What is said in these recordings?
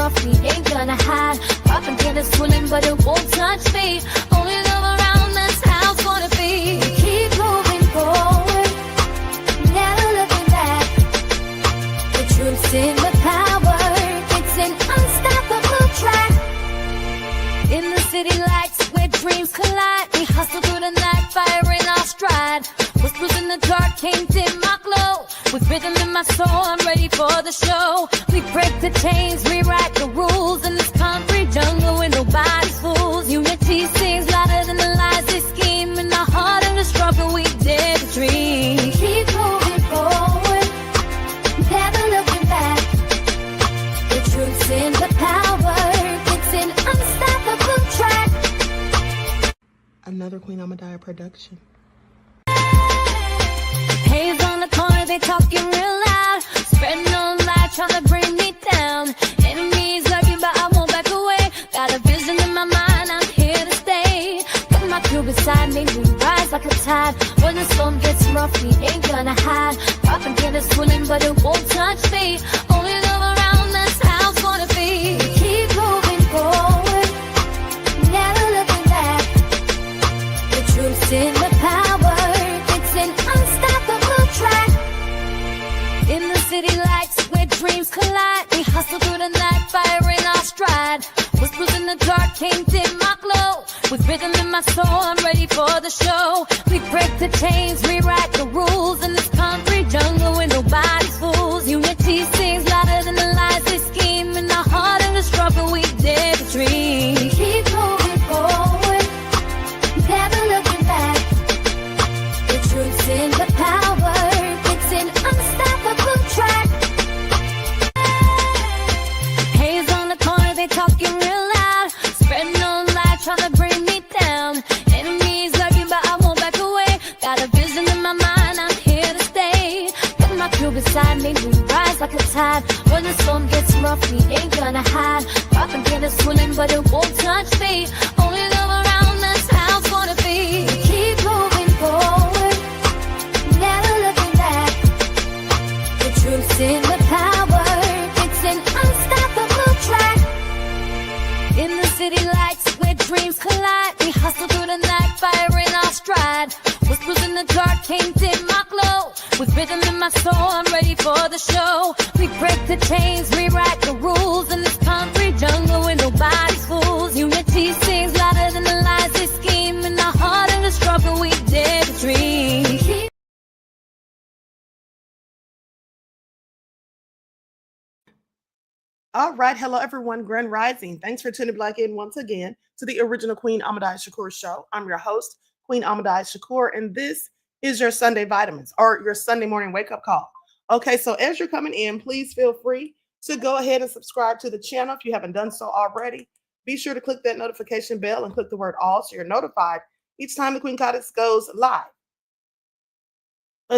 rough, we ain't gonna hide. Poppin' till it's swollen, but it won't touch me. Only love around, that's how it's gonna be. We keep moving forward, never looking back. The truth's in the power, it's an unstoppable track. In the city lights where dreams collide, we hustle through the night, fire in our stride. Whispers in the dark can't dim my glow. With rhythm in my soul, I'm ready for the show. We break the chains, rewrite the rules in this concrete jungle where nobody's fools. Unity sings louder than the lies they scheme. In our heart of the struggle, we dare to dream. Keep moving forward, never looking back. The truth's in the power, it's an unstoppable track. Another Queen Ahmadiyyah production. Haze on the corner, they talking real loud. Spreading no light, trying to bring me down. Enemies lurking, but I won't back away. Got a vision in my mind, I'm here to stay. Got my crew beside me, we rise like a tide. When the storm gets rough, we ain't gonna hide. Poppin' till it's swollen, but it won't touch me. Only love around, that's how it's gonna be. Keep moving forward, never looking back. The truth's in the power, it's an unstoppable track. In the city lights where dreams collide, we hustle through the night, fire in our stride. Whispers in the dark can't dim my glow. With rhythm in my soul, I'm ready for the show. We break the chains, rewrite the rules in this concrete jungle where nobody's fools. Unity sings louder than the lies they scheme. In our heart of the struggle, we dare to dream. Keep moving forward, never looking back. The truth's in the power, it's an unstoppable track. Haze on the corner, they talking real loud. Spreading no light, trying to bring me down. Enemies lurking, but I won't back away. Got a vision in my mind, I'm here to stay. Got my crew beside me, we rise like a tide. When the storm gets rough, we ain't gonna hide. Poppin' till it's swollen, but it won't touch me. Only love around, that's how it's gonna be. Keep moving forward, never looking back. The truth's in the power, it's an unstoppable track. In the city lights where dreams collide, we hustle through the night, fire in our stride. Whispers in the dark can't dim my glow. With rhythm in my soul, I'm ready for the show. We break the chains, rewrite the rules in this concrete jungle where nobody's fools. Unity sings louder than the lies they scheme. In our heart of the struggle, we dare to dream. All right. Hello, everyone. Grand Rising. Thanks for tuning back in once again to the original Queen Ahmadiyyah show. I'm your host, Queen Ahmadiyyah, and this is your Sunday vitamins or your Sunday morning wake up call. Okay. So as you're coming in, please feel free to go ahead and subscribe to the channel if you haven't done so already. Be sure to click that notification bell and click the word all so you're notified each time the Queen Goddess goes live.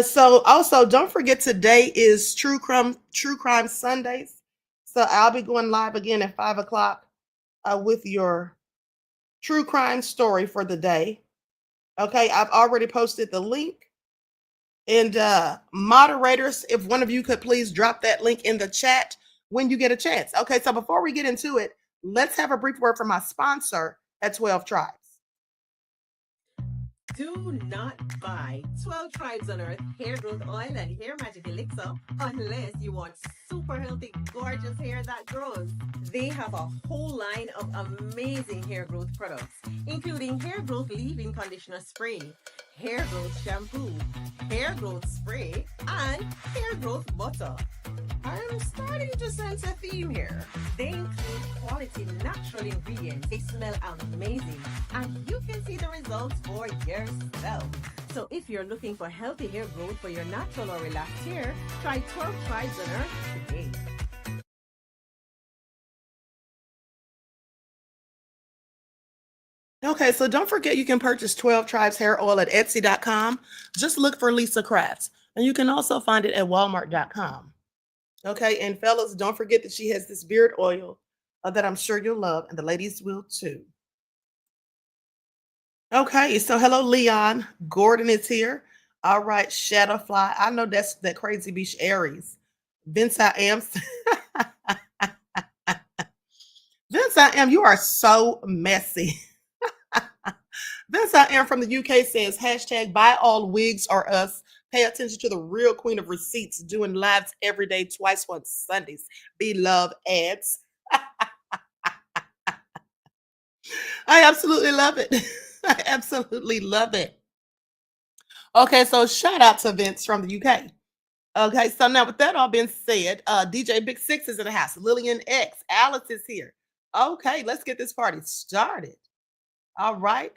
So also don't forget today is True Crime Sundays. So I'll be going live again at 5 o'clock with your true crime story for the day. Okay, I've already posted the link. And moderators, if one of you could please drop that link in the chat when you get a chance. Okay, so before we get into it, let's have a brief word from my sponsor at 12 Tribes. Do not buy 12 Tribes on Earth hair growth oil and hair magic elixir unless you want super healthy, gorgeous hair that grows. They have a whole line of amazing hair growth products, including hair growth leave-in conditioner spray, hair growth shampoo, hair growth spray, and hair growth butter. I'm starting to sense a theme here. They include quality natural ingredients. They smell amazing, and you can see the results for yourself. So if you're looking for healthy hair growth for your natural or relaxed hair, try 12 Tribes on Earth today. Okay, so don't forget you can purchase 12 Tribes hair oil at Etsy.com. Just look for Lisa Crafts, and you can also find it at Walmart.com. Okay, and fellas, don't forget that she has this beard oil that I'm sure you'll love, and the ladies will too. Okay, so hello, Leon. Gordon is here. All right, Shadowfly. I know that's that crazy beach Aries. Vince, I am. Vincent M, you are so messy. Vincent M from the UK says, hashtag buy all wigs or us. Pay attention to the real queen of receipts doing lives every day, twice on Sundays. Be love ads. I absolutely love it. I absolutely love it. Okay, so shout out to Vince from the UK. Okay, so now with that all being said, DJ Big Six is in the house. Lillian X, Alice is here. Okay, let's get this party started. All right.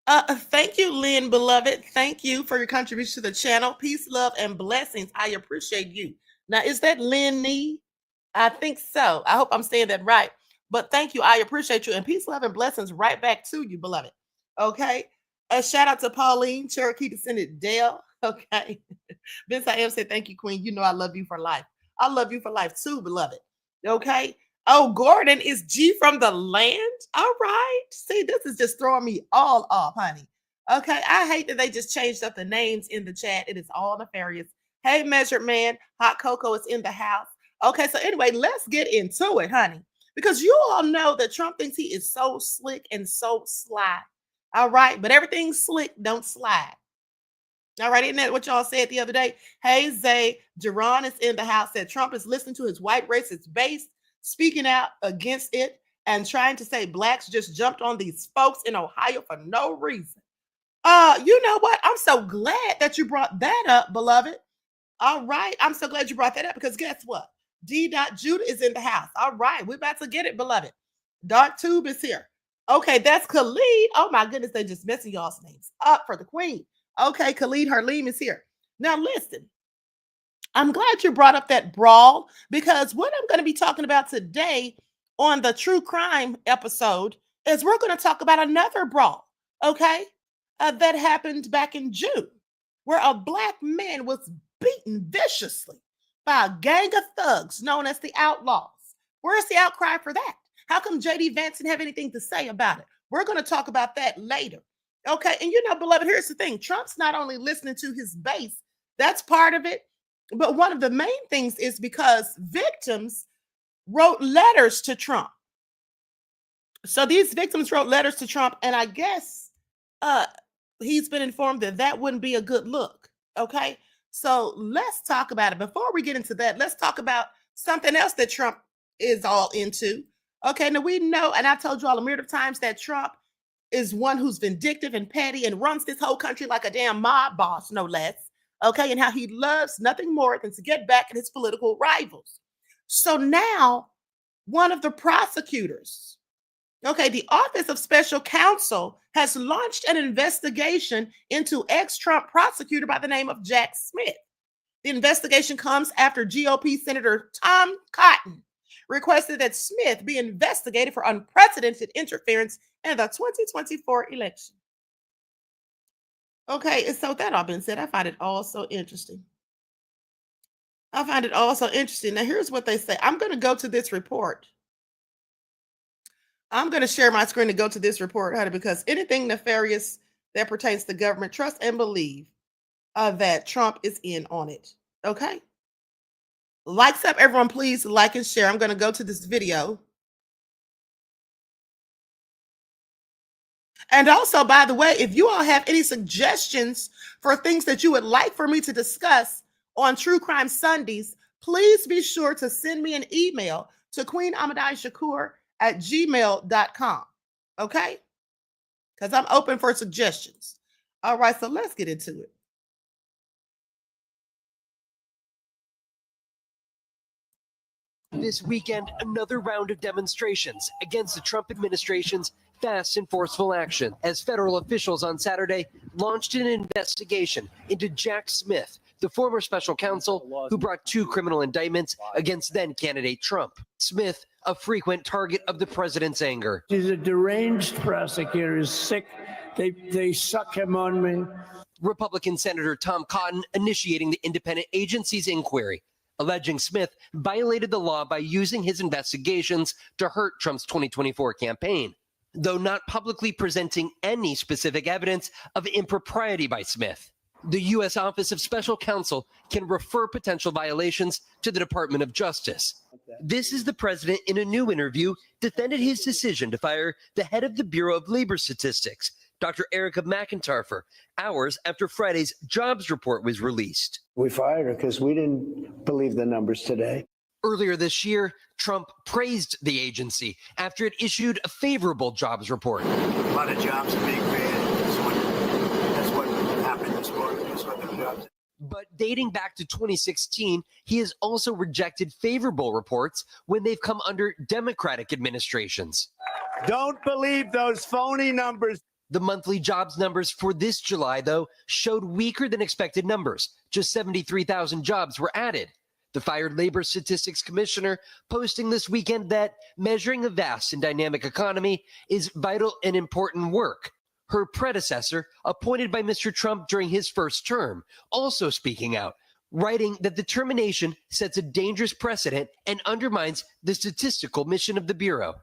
Thank you, Lynn, beloved. Thank you for your contribution to the channel. Peace, love, and blessings. I appreciate you. Now, is that Lynn Nee? I think so. I hope I'm saying that right. But thank you. I appreciate you. And peace, love, and blessings right back to you, beloved. Okay. A shout out to Pauline, Cherokee descendant Dale. Okay. Vince, I am said, thank you, Queen. You know I love you for life. I love you for life too, beloved. Okay. Oh, Gordon is G from the land. All right. See, this is just throwing me all off, honey. Okay. I hate that they just changed up the names in the chat. It is all nefarious. Hey, Measured Man, Hot Cocoa is in the house. Okay. So anyway, let's get into it, honey, because you all know that Trump thinks he is so slick and so sly. All right. But everything slick don't slide. All right, isn't that what y'all said the other day? Hey, Zay, Jerron is in the house, said Trump is listening to his white racist base, speaking out against it, and trying to say blacks just jumped on these folks in Ohio for no reason. You know what? I'm so glad that you brought that up, beloved. All right, I'm so glad you brought that up because guess what? D. Judah is in the house. All right, we're about to get it, beloved. Dark Tube is here. Okay, that's Khalid. Oh my goodness, they just messing y'all's names up for the queen. Okay, Khalid Harleem is here. Now listen, I'm glad you brought up that brawl because what I'm going to be talking about today on the true crime episode is we're going to talk about another brawl, okay, that happened back in June where a black man was beaten viciously by a gang of thugs known as the Outlaws. Where's the outcry for that? How come J.D. Vance didn't have anything to say about it? We're going to talk about that later. Okay, and you know, beloved, here's the thing. Trump's not only listening to his base, that's part of it, but one of the main things is because victims wrote letters to Trump. So these victims wrote letters to Trump, and I guess he's been informed that that wouldn't be a good look, okay? So let's talk about it. Before we get into that, let's talk about something else that Trump is all into. Okay, now we know, and I've told you all a myriad of times that Trump is one who's vindictive and petty and runs this whole country like a damn mob boss, no less. Okay, and how he loves nothing more than to get back at his political rivals. So now, one of the prosecutors, okay, the Office of Special Counsel has launched an investigation into ex-Trump prosecutor by the name of Jack Smith. The investigation comes after GOP Senator Tom Cotton requested that Smith be investigated for unprecedented interference in the 2024 election. Okay, and so that all been said, I find it all so interesting. I find it all so interesting. Now, here's what they say. I'm going to go to this report. I'm going to share my screen to go to this report, honey, because anything nefarious that pertains to government, trust and believe that Trump is in on it. Okay? Likes up, everyone, please like and share. I'm going to go to this video. And also, by the way, if you all have any suggestions for things that you would like for me to discuss on True Crime Sundays, please be sure to send me an email to QueenAhmadiyyah@gmail.com. Okay? Because I'm open for suggestions. All right, so let's get into it. This weekend, another round of demonstrations against the Trump administration's fast and forceful action as federal officials on Saturday launched an investigation into Jack Smith, the former special counsel who brought 2 criminal indictments against then-candidate Trump. Smith, a frequent target of the president's anger. He's a deranged prosecutor. He's sick. They suck him on me. Republican Senator Tom Cotton initiating the independent agency's inquiry, alleging Smith violated the law by using his investigations to hurt Trump's 2024 campaign, though not publicly presenting any specific evidence of impropriety by Smith. The U.S. Office of Special Counsel can refer potential violations to the Department of Justice. This is the president in a new interview defended his decision to fire the head of the Bureau of Labor Statistics, Dr. Erica McIntyre, hours after Friday's jobs report was released. We fired her because we didn't believe the numbers today. Earlier this year, Trump praised the agency after it issued a favorable jobs report. A lot of jobs are being created. That's what happened this morning. That's what the jobs. But dating back to 2016, he has also rejected favorable reports when they've come under Democratic administrations. Don't believe those phony numbers. The monthly jobs numbers for this July, though, showed weaker than expected numbers. Just 73,000 jobs were added. The fired Labor Statistics Commissioner posting this weekend that measuring a vast and dynamic economy is vital and important work. Her predecessor, appointed by Mr. Trump during his first term, also speaking out, writing that the termination sets a dangerous precedent and undermines the statistical mission of the Bureau.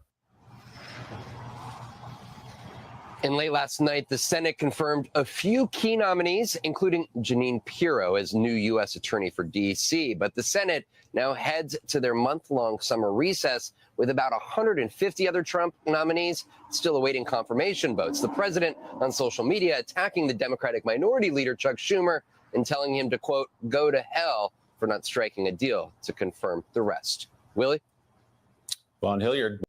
And late last night, the Senate confirmed a few key nominees, including Jeanine Pirro as new U.S. Attorney for D.C. But the Senate now heads to their month-long summer recess with about 150 other Trump nominees still awaiting confirmation votes. The president on social media attacking the Democratic Minority Leader, Chuck Schumer, and telling him to, quote, go to hell for not striking a deal to confirm the rest. Willie? Von Hilliard.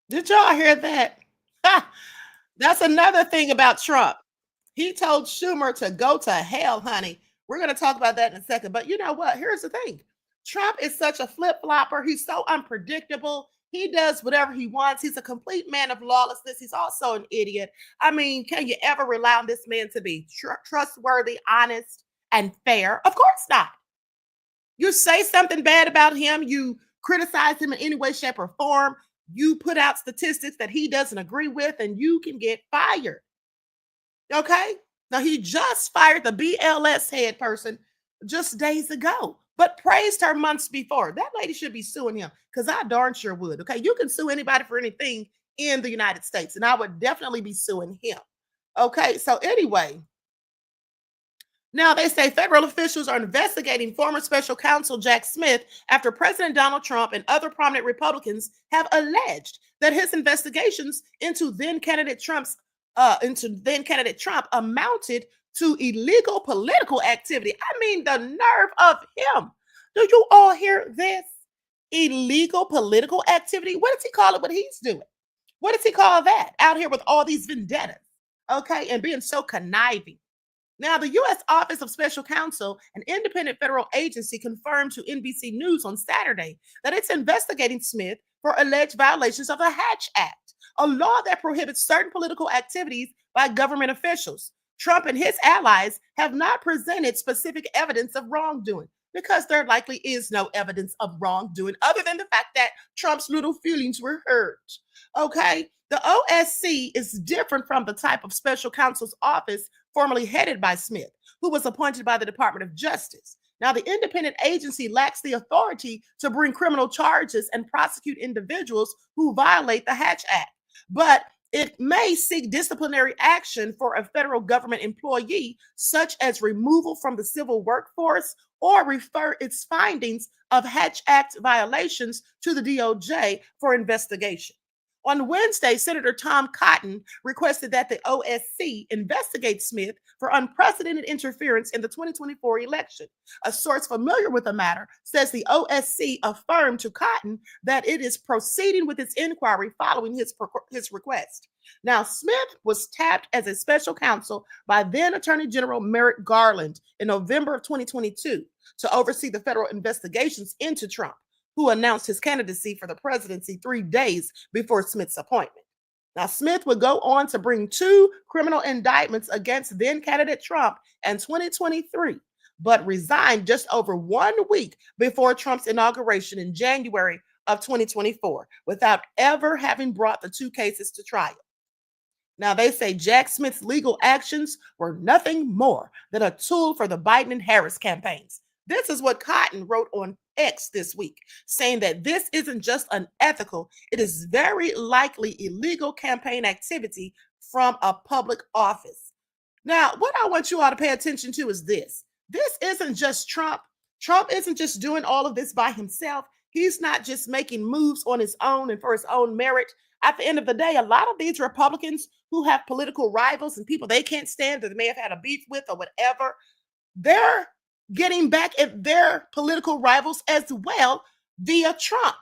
Did y'all hear that? Ha! That's another thing about Trump. He told Schumer to go to hell, honey. We're going to talk about that in a second. But you know what? Here's the thing. Trump is such a flip-flopper. He's so unpredictable. He does whatever he wants. He's a complete man of lawlessness. He's also an idiot. I mean, can you ever rely on this man to be trustworthy, honest, and fair? Of course not. You say something bad about him. You criticize him in any way, shape, or form. You put out statistics that he doesn't agree with, and you can get fired. Okay? Now, he just fired the BLS head person just days ago, but praised her months before. That lady should be suing him, because I darn sure would. Okay? You can sue anybody for anything in the United States, and I would definitely be suing him. Okay? So anyway, now they say federal officials are investigating former special counsel Jack Smith after President Donald Trump and other prominent Republicans have alleged that his investigations into then candidate Trump amounted to illegal political activity. I mean, the nerve of him. Do you all hear this? Illegal political activity? What does he call it? What he's doing? What does he call that? Out here with all these vendettas, okay, and being so conniving. Now, the U.S. Office of Special Counsel, an independent federal agency, confirmed to NBC News on Saturday that it's investigating Smith for alleged violations of the Hatch Act, a law that prohibits certain political activities by government officials. Trump and his allies have not presented specific evidence of wrongdoing because there likely is no evidence of wrongdoing other than the fact that Trump's little feelings were hurt. Okay, the OSC is different from the type of special counsel's office formerly headed by Smith, who was appointed by the Department of Justice. Now, the independent agency lacks the authority to bring criminal charges and prosecute individuals who violate the Hatch Act, but it may seek disciplinary action for a federal government employee, such as removal from the civil workforce, or refer its findings of Hatch Act violations to the DOJ for investigation. On Wednesday, Senator Tom Cotton requested that the OSC investigate Smith for unprecedented interference in the 2024 election. A source familiar with the matter says the OSC affirmed to Cotton that it is proceeding with its inquiry following his request. Now, Smith was tapped as a special counsel by then Attorney General Merrick Garland in November of 2022 to oversee the federal investigations into Trump, who announced his candidacy for the presidency 3 days before Smith's appointment. Now, Smith would go on to bring 2 criminal indictments against then-candidate Trump in 2023, but resigned just over 1 week before Trump's inauguration in January of 2024, without ever having brought the 2 cases to trial. Now, they say Jack Smith's legal actions were nothing more than a tool for the Biden and Harris campaigns. This is what Cotton wrote on X this week, saying that this isn't just unethical, it is very likely illegal campaign activity from a public office. Now, what I want you all to pay attention to is this. This isn't just Trump. Trump isn't just doing all of this by himself. He's not just making moves on his own and for his own merit. At the end of the day, a lot of these Republicans who have political rivals and people they can't stand that they may have had a beef with or whatever, they're getting back at their political rivals as well via Trump.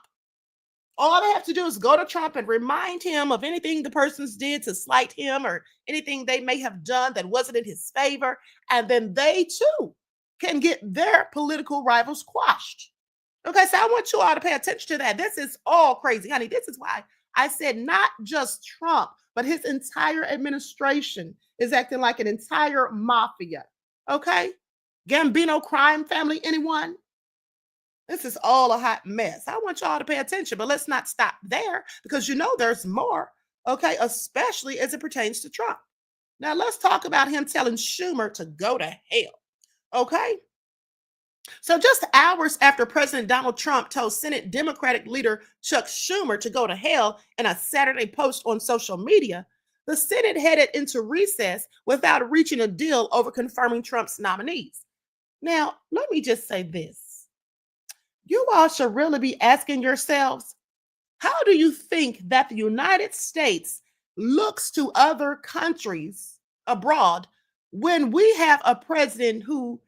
All they have to do is go to Trump and remind him of anything the persons did to slight him or anything they may have done that wasn't in his favor. And then they too can get their political rivals quashed. Okay, so I want you all to pay attention to that. This is all crazy, honey. This is why I said not just Trump, but his entire administration is acting like an entire mafia. Okay? Gambino crime family, anyone? This is all a hot mess. I want y'all to pay attention, but let's not stop there because you know there's more, okay, especially as it pertains to Trump. Now, let's talk about him telling Schumer to go to hell, okay? So just hours after President Donald Trump told Senate Democratic leader Chuck Schumer to go to hell in a Saturday post on social media, the Senate headed into recess without reaching a deal over confirming Trump's nominees. Now, let me just say this. You all should really be asking yourselves, how do you think that the United States looks to other countries abroad when we have a president who,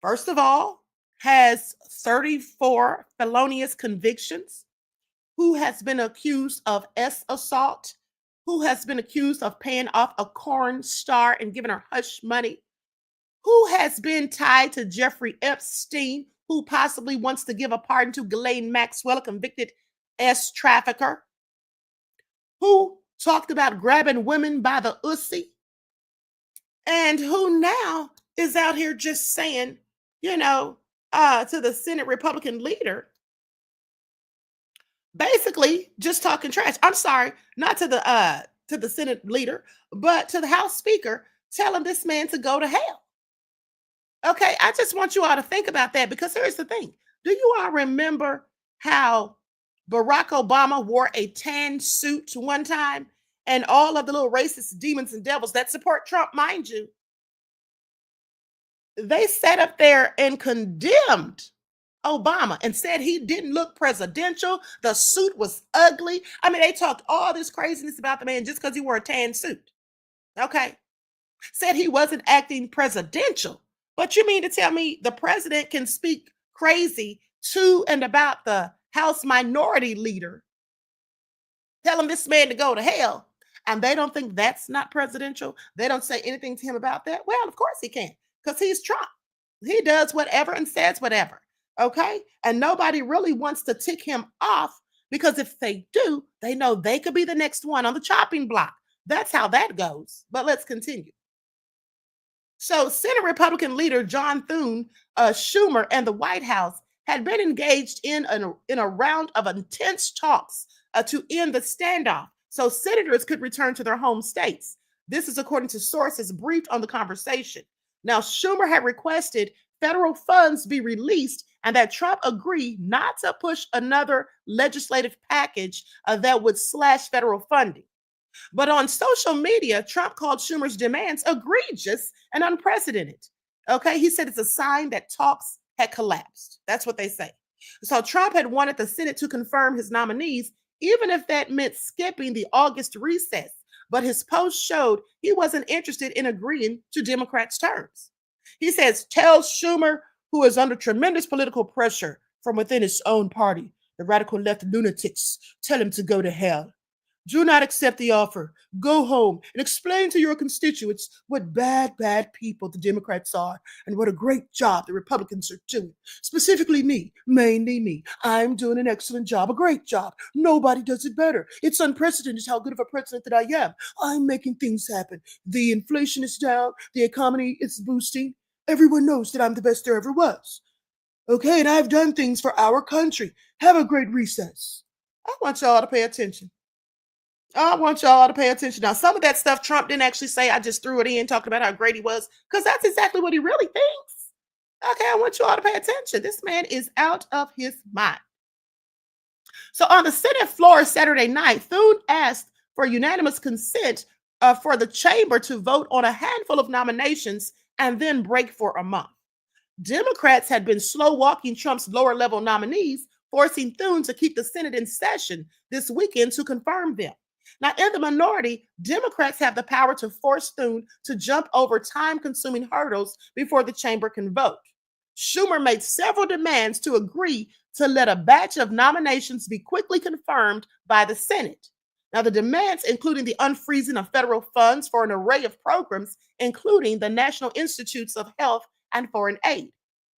first of all, has 34 felonious convictions, who has been accused of assault, who has been accused of paying off a porn star and giving her hush money, who has been tied to Jeffrey Epstein, who possibly wants to give a pardon to Ghislaine Maxwell, a convicted trafficker, who talked about grabbing women by the ussy, and who now is out here just saying, to the Senate Republican leader, basically just talking trash. I'm sorry, not to the Senate leader, but to the House Speaker, telling this man to go to hell. Okay, I just want you all to think about that because here's the thing. Do you all remember how Barack Obama wore a tan suit one time and all of the little racist demons and devils that support Trump, mind you, they sat up there and condemned Obama and said he didn't look presidential. The suit was ugly. I mean, they talked all this craziness about the man just because he wore a tan suit. Okay. Said he wasn't acting presidential. But you mean to tell me the president can speak crazy to and about the House minority leader, telling this man to go to hell, and they don't think that's not presidential? They don't say anything to him about that? Well, of course he can, because he's Trump. He does whatever and says whatever, okay? And nobody really wants to tick him off because if they do, they know they could be the next one on the chopping block. That's how that goes. But let's continue. So Senate Republican leader John Thune, Schumer, and the White House had been engaged in a round of intense talks to end the standoff so senators could return to their home states. This is according to sources briefed on the conversation. Now, Schumer had requested federal funds be released and that Trump agree not to push another legislative package that would slash federal funding. But on social media, Trump called Schumer's demands egregious and unprecedented. Okay, he said it's a sign that talks had collapsed. That's what they say. So Trump had wanted the Senate to confirm his nominees, even if that meant skipping the August recess. But his post showed he wasn't interested in agreeing to Democrats' terms. He says, tell Schumer, who is under tremendous political pressure from within his own party, the radical left lunatics, tell him to go to hell. Do not accept the offer. Go home and explain to your constituents what bad people the Democrats are and what a great job the Republicans are doing. Specifically me, mainly me. I'm doing an excellent job, a great job. Nobody does it better. It's unprecedented how good of a president that I am. I'm making things happen. The inflation is down. The economy is boosting. Everyone knows that I'm the best there ever was. Okay, and I've done things for our country. Have a great recess. I want y'all to pay attention. I want y'all to pay attention. Now, some of that stuff Trump didn't actually say. I just threw it in talking about how great he was because that's exactly what he really thinks. Okay, I want you all to pay attention. This man is out of his mind. So on the Senate floor Saturday night, Thune asked for unanimous consent for the chamber to vote on a handful of nominations and then break for a month. Democrats had been slow walking Trump's lower level nominees, forcing Thune to keep the Senate in session this weekend to confirm them. Now, in the minority, Democrats have the power to force Thune to jump over time consuming hurdles before the chamber can vote. Schumer made several demands to agree to let a batch of nominations be quickly confirmed by the Senate. Now, the demands, including the unfreezing of federal funds for an array of programs, including the National Institutes of Health and Foreign Aid.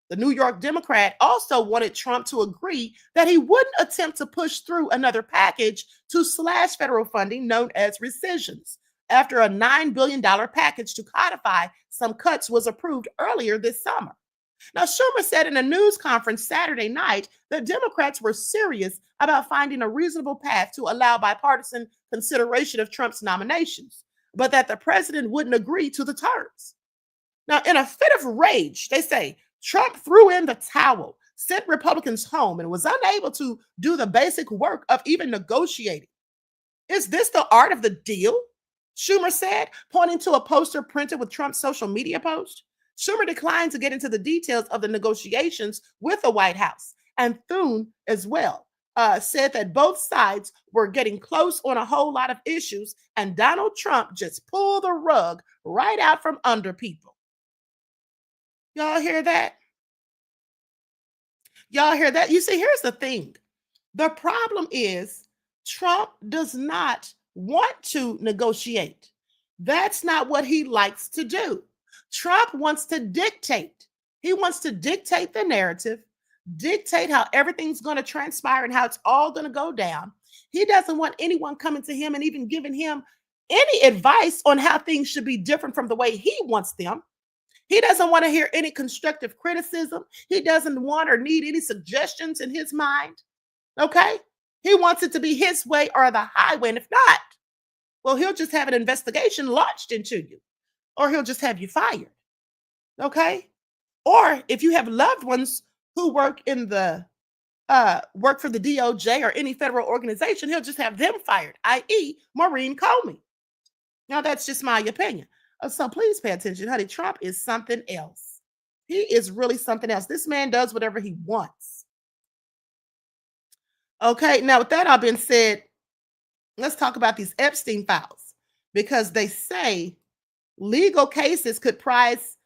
The New York Democrat also wanted Trump to agree that he wouldn't attempt to push through another package to slash federal funding known as rescissions, after a $9 billion package to codify some cuts was approved earlier this summer. Now, Schumer said in a news conference Saturday night that Democrats were serious about finding a reasonable path to allow bipartisan consideration of Trump's nominations, but that the president wouldn't agree to the terms. Now, in a fit of rage, they say Trump threw in the towel, sent Republicans home, and was unable to do the basic work of even negotiating. Is this the art of the deal? Schumer said, pointing to a poster printed with Trump's social media post. Schumer declined to get into the details of the negotiations with the White House, and Thune as well said that both sides were getting close on a whole lot of issues, and Donald Trump just pulled the rug right out from under people. Y'all hear that? Y'all hear that? You see, here's the thing. The problem is Trump does not want to negotiate. That's not what he likes to do. Trump wants to dictate. He wants to dictate the narrative, dictate how everything's going to transpire and how it's all going to go down. He doesn't want anyone coming to him and even giving him any advice on how things should be different from the way he wants them. He doesn't want to hear any constructive criticism. He doesn't want or need any suggestions in his mind. Okay? He wants it to be his way or the highway. And if not, well, he'll just have an investigation launched into you, or he'll just have you fired. Okay? Or if you have loved ones who work in the work for the DOJ or any federal organization, he'll just have them fired, i.e., Maureen Comey. Now, that's just my opinion. So please pay attention, honey. Trump is something else. He is really something else. This man does whatever he wants. Okay, now with that all being said, let's talk about these Epstein files, because they say legal cases could prize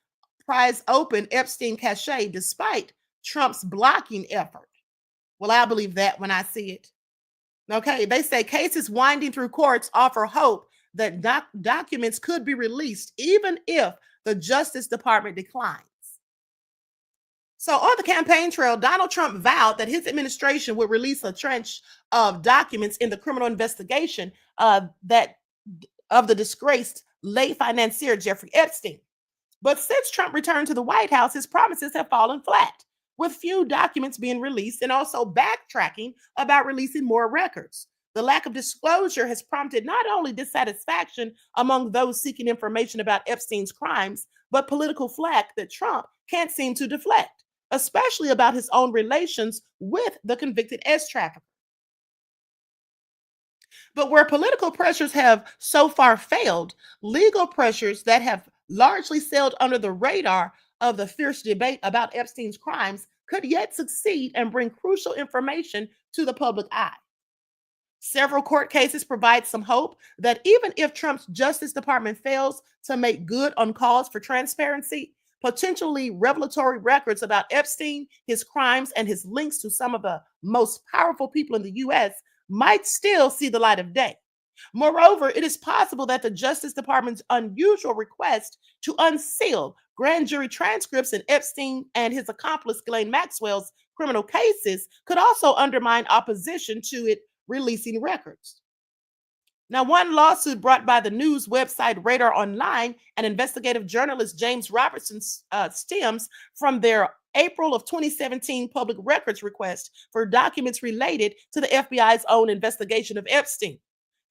open Epstein cachet despite Trump's blocking effort. Well, I believe that when I see it. Okay, they say cases winding through courts offer hope that documents could be released even if the Justice Department declines. So on the campaign trail, Donald Trump vowed that his administration would release a tranche of documents in the criminal investigation of the disgraced late financier Jeffrey Epstein. But since Trump returned to the White House, his promises have fallen flat, with few documents being released and also backtracking about releasing more records. The lack of disclosure has prompted not only dissatisfaction among those seeking information about Epstein's crimes, but political flack that Trump can't seem to deflect, especially about his own relations with the convicted S-trafficker. But where political pressures have so far failed, legal pressures that have largely sailed under the radar of the fierce debate about Epstein's crimes could yet succeed and bring crucial information to the public eye. Several court cases provide some hope that even if Trump's Justice Department fails to make good on calls for transparency, potentially revelatory records about Epstein, his crimes, and his links to some of the most powerful people in the U.S. might still see the light of day. Moreover, it is possible that the Justice Department's unusual request to unseal grand jury transcripts in Epstein and his accomplice Ghislaine Maxwell's criminal cases could also undermine opposition to it releasing records. Now, one lawsuit brought by the news website Radar Online and investigative journalist James Robertson stems from their April of 2017 public records request for documents related to the FBI's own investigation of Epstein.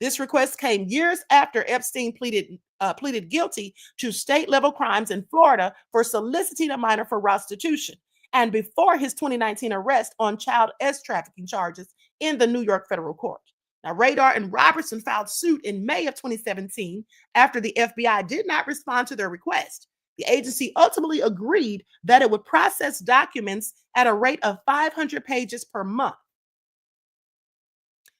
This request came years after Epstein pleaded guilty to state-level crimes in Florida for soliciting a minor for prostitution, and before his 2019 arrest on child S trafficking charges in the New York federal court. Now, Radar and Robertson filed suit in May of 2017 after the FBI did not respond to their request. The agency ultimately agreed that it would process documents at a rate of 500 pages per month.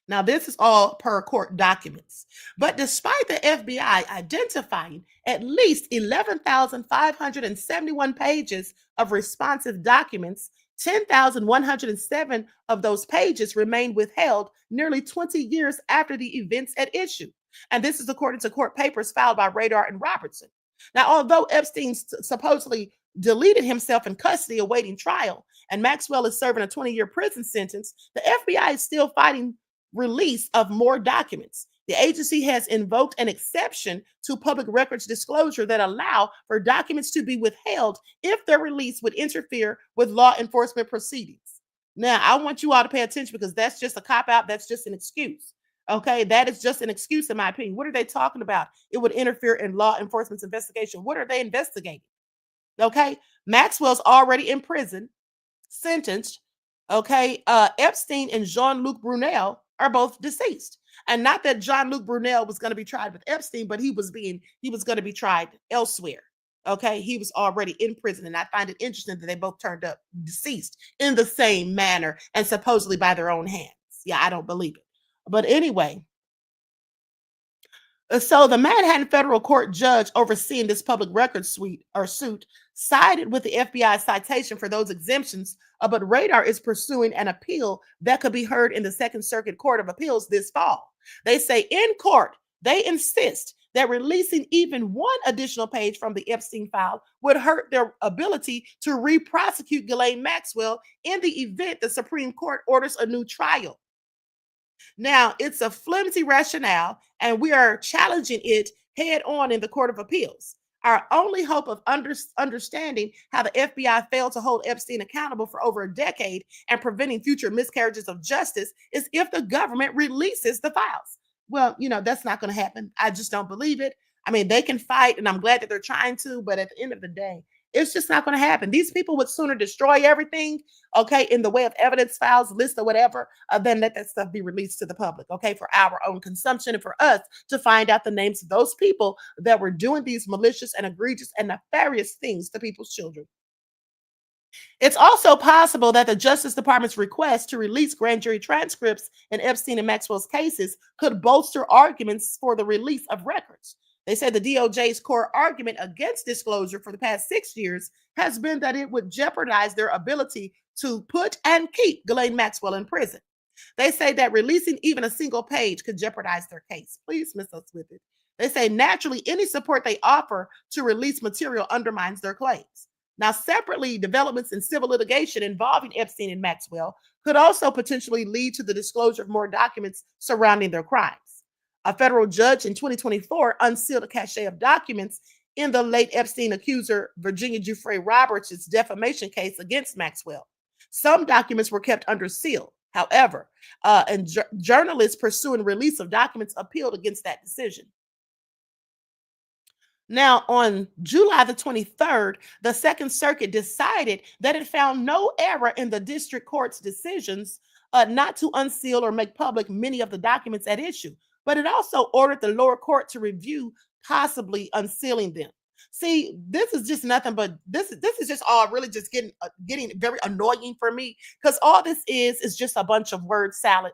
Now, this is all per court documents. But despite the FBI identifying at least 11,571 pages of responsive documents, 10,107 of those pages remained withheld nearly 20 years after the events at issue. And this is according to court papers filed by Radar and Robertson. Now, although Epstein supposedly deleted himself in custody awaiting trial, and Maxwell is serving a 20-year prison sentence, the FBI is still fighting release of more documents. The agency has invoked an exception to public records disclosure that allow for documents to be withheld if their release would interfere with law enforcement proceedings. Now, I want you all to pay attention because that's just a cop-out. That's just an excuse. Okay, that is just an excuse in my opinion. What are they talking about? It would interfere in law enforcement's investigation. What are they investigating? Okay, Maxwell's already in prison, sentenced. Okay, Epstein and Jean-Luc Brunel are both deceased. And not that Jean-Luc Brunel was going to be tried with Epstein, but he was going to be tried elsewhere. Okay, he was already in prison. And I find it interesting that they both turned up deceased in the same manner and supposedly by their own hands. Yeah, I don't believe it. But anyway, so the Manhattan federal court judge overseeing this public records suit sided with the FBI citation for those exemptions, but Radar is pursuing an appeal that could be heard in the Second Circuit Court of Appeals this fall. They say in court, they insist that releasing even one additional page from the Epstein file would hurt their ability to re-prosecute Ghislaine Maxwell in the event the Supreme Court orders a new trial. Now, it's a flimsy rationale, and we are challenging it head on in the Court of Appeals. Our only hope of understanding how the FBI failed to hold Epstein accountable for over a decade and preventing future miscarriages of justice is if the government releases the files. Well, that's not going to happen. I just don't believe it. I mean, they can fight, and I'm glad that they're trying to, but at the end of the day, it's just not going to happen. These people would sooner destroy everything, okay, in the way of evidence files, list or whatever, than let that stuff be released to the public, okay, for our own consumption and for us to find out the names of those people that were doing these malicious and egregious and nefarious things to people's children. It's also possible that the Justice Department's request to release grand jury transcripts in Epstein and Maxwell's cases could bolster arguments for the release of records. They said the DOJ's core argument against disclosure for the past 6 years has been that it would jeopardize their ability to put and keep Ghislaine Maxwell in prison. They say that releasing even a single page could jeopardize their case. Please miss us with it. They say naturally any support they offer to release material undermines their claims. Now, separately, developments in civil litigation involving Epstein and Maxwell could also potentially lead to the disclosure of more documents surrounding their crimes. A federal judge in 2024 unsealed a cache of documents in the late Epstein accuser Virginia Giuffre Roberts' defamation case against Maxwell. Some documents were kept under seal, however, and journalists pursuing release of documents appealed against that decision. Now, on July the 23rd, the Second Circuit decided that it found no error in the district court's decisions not to unseal or make public many of the documents at issue, but it also ordered the lower court to review possibly unsealing them. See, this is just nothing but this is just all really just getting very annoying for me, because all this is just a bunch of word salad.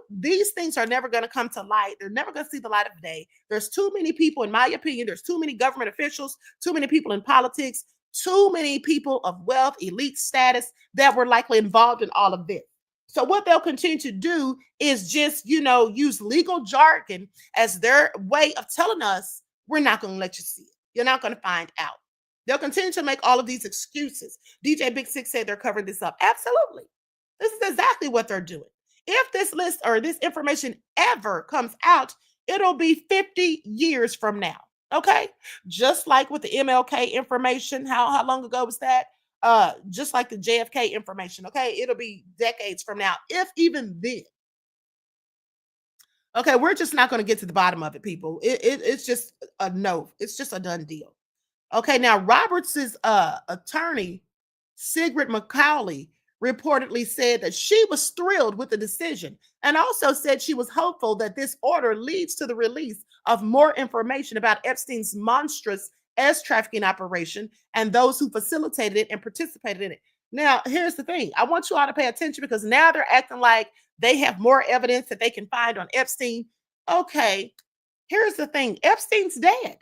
These things are never going to come to light. They're never going to see the light of day. There's too many people, in my opinion, there's too many government officials, too many people in politics, too many people of wealth, elite status that were likely involved in all of this. So what they'll continue to do is just, use legal jargon as their way of telling us, we're not going to let you see it. You're not going to find out. They'll continue to make all of these excuses. DJ Big Six said they're covering this up. Absolutely. This is exactly what they're doing. If this list or this information ever comes out, it'll be 50 years from now. Okay. Just like with the MLK information, how long ago was that? Just like the JFK information. Okay. It'll be decades from now, if even then. Okay. We're just not going to get to the bottom of it, people. It's just a no. It's just a done deal. Okay. Now, Roberts' attorney, Sigrid McCauley, reportedly said that she was thrilled with the decision and also said she was hopeful that this order leads to the release of more information about Epstein's monstrous trafficking operation and those who facilitated it and participated in it. Now, here's the thing. I want you all to pay attention because now they're acting like they have more evidence that they can find on Epstein. Okay, here's the thing. Epstein's dead.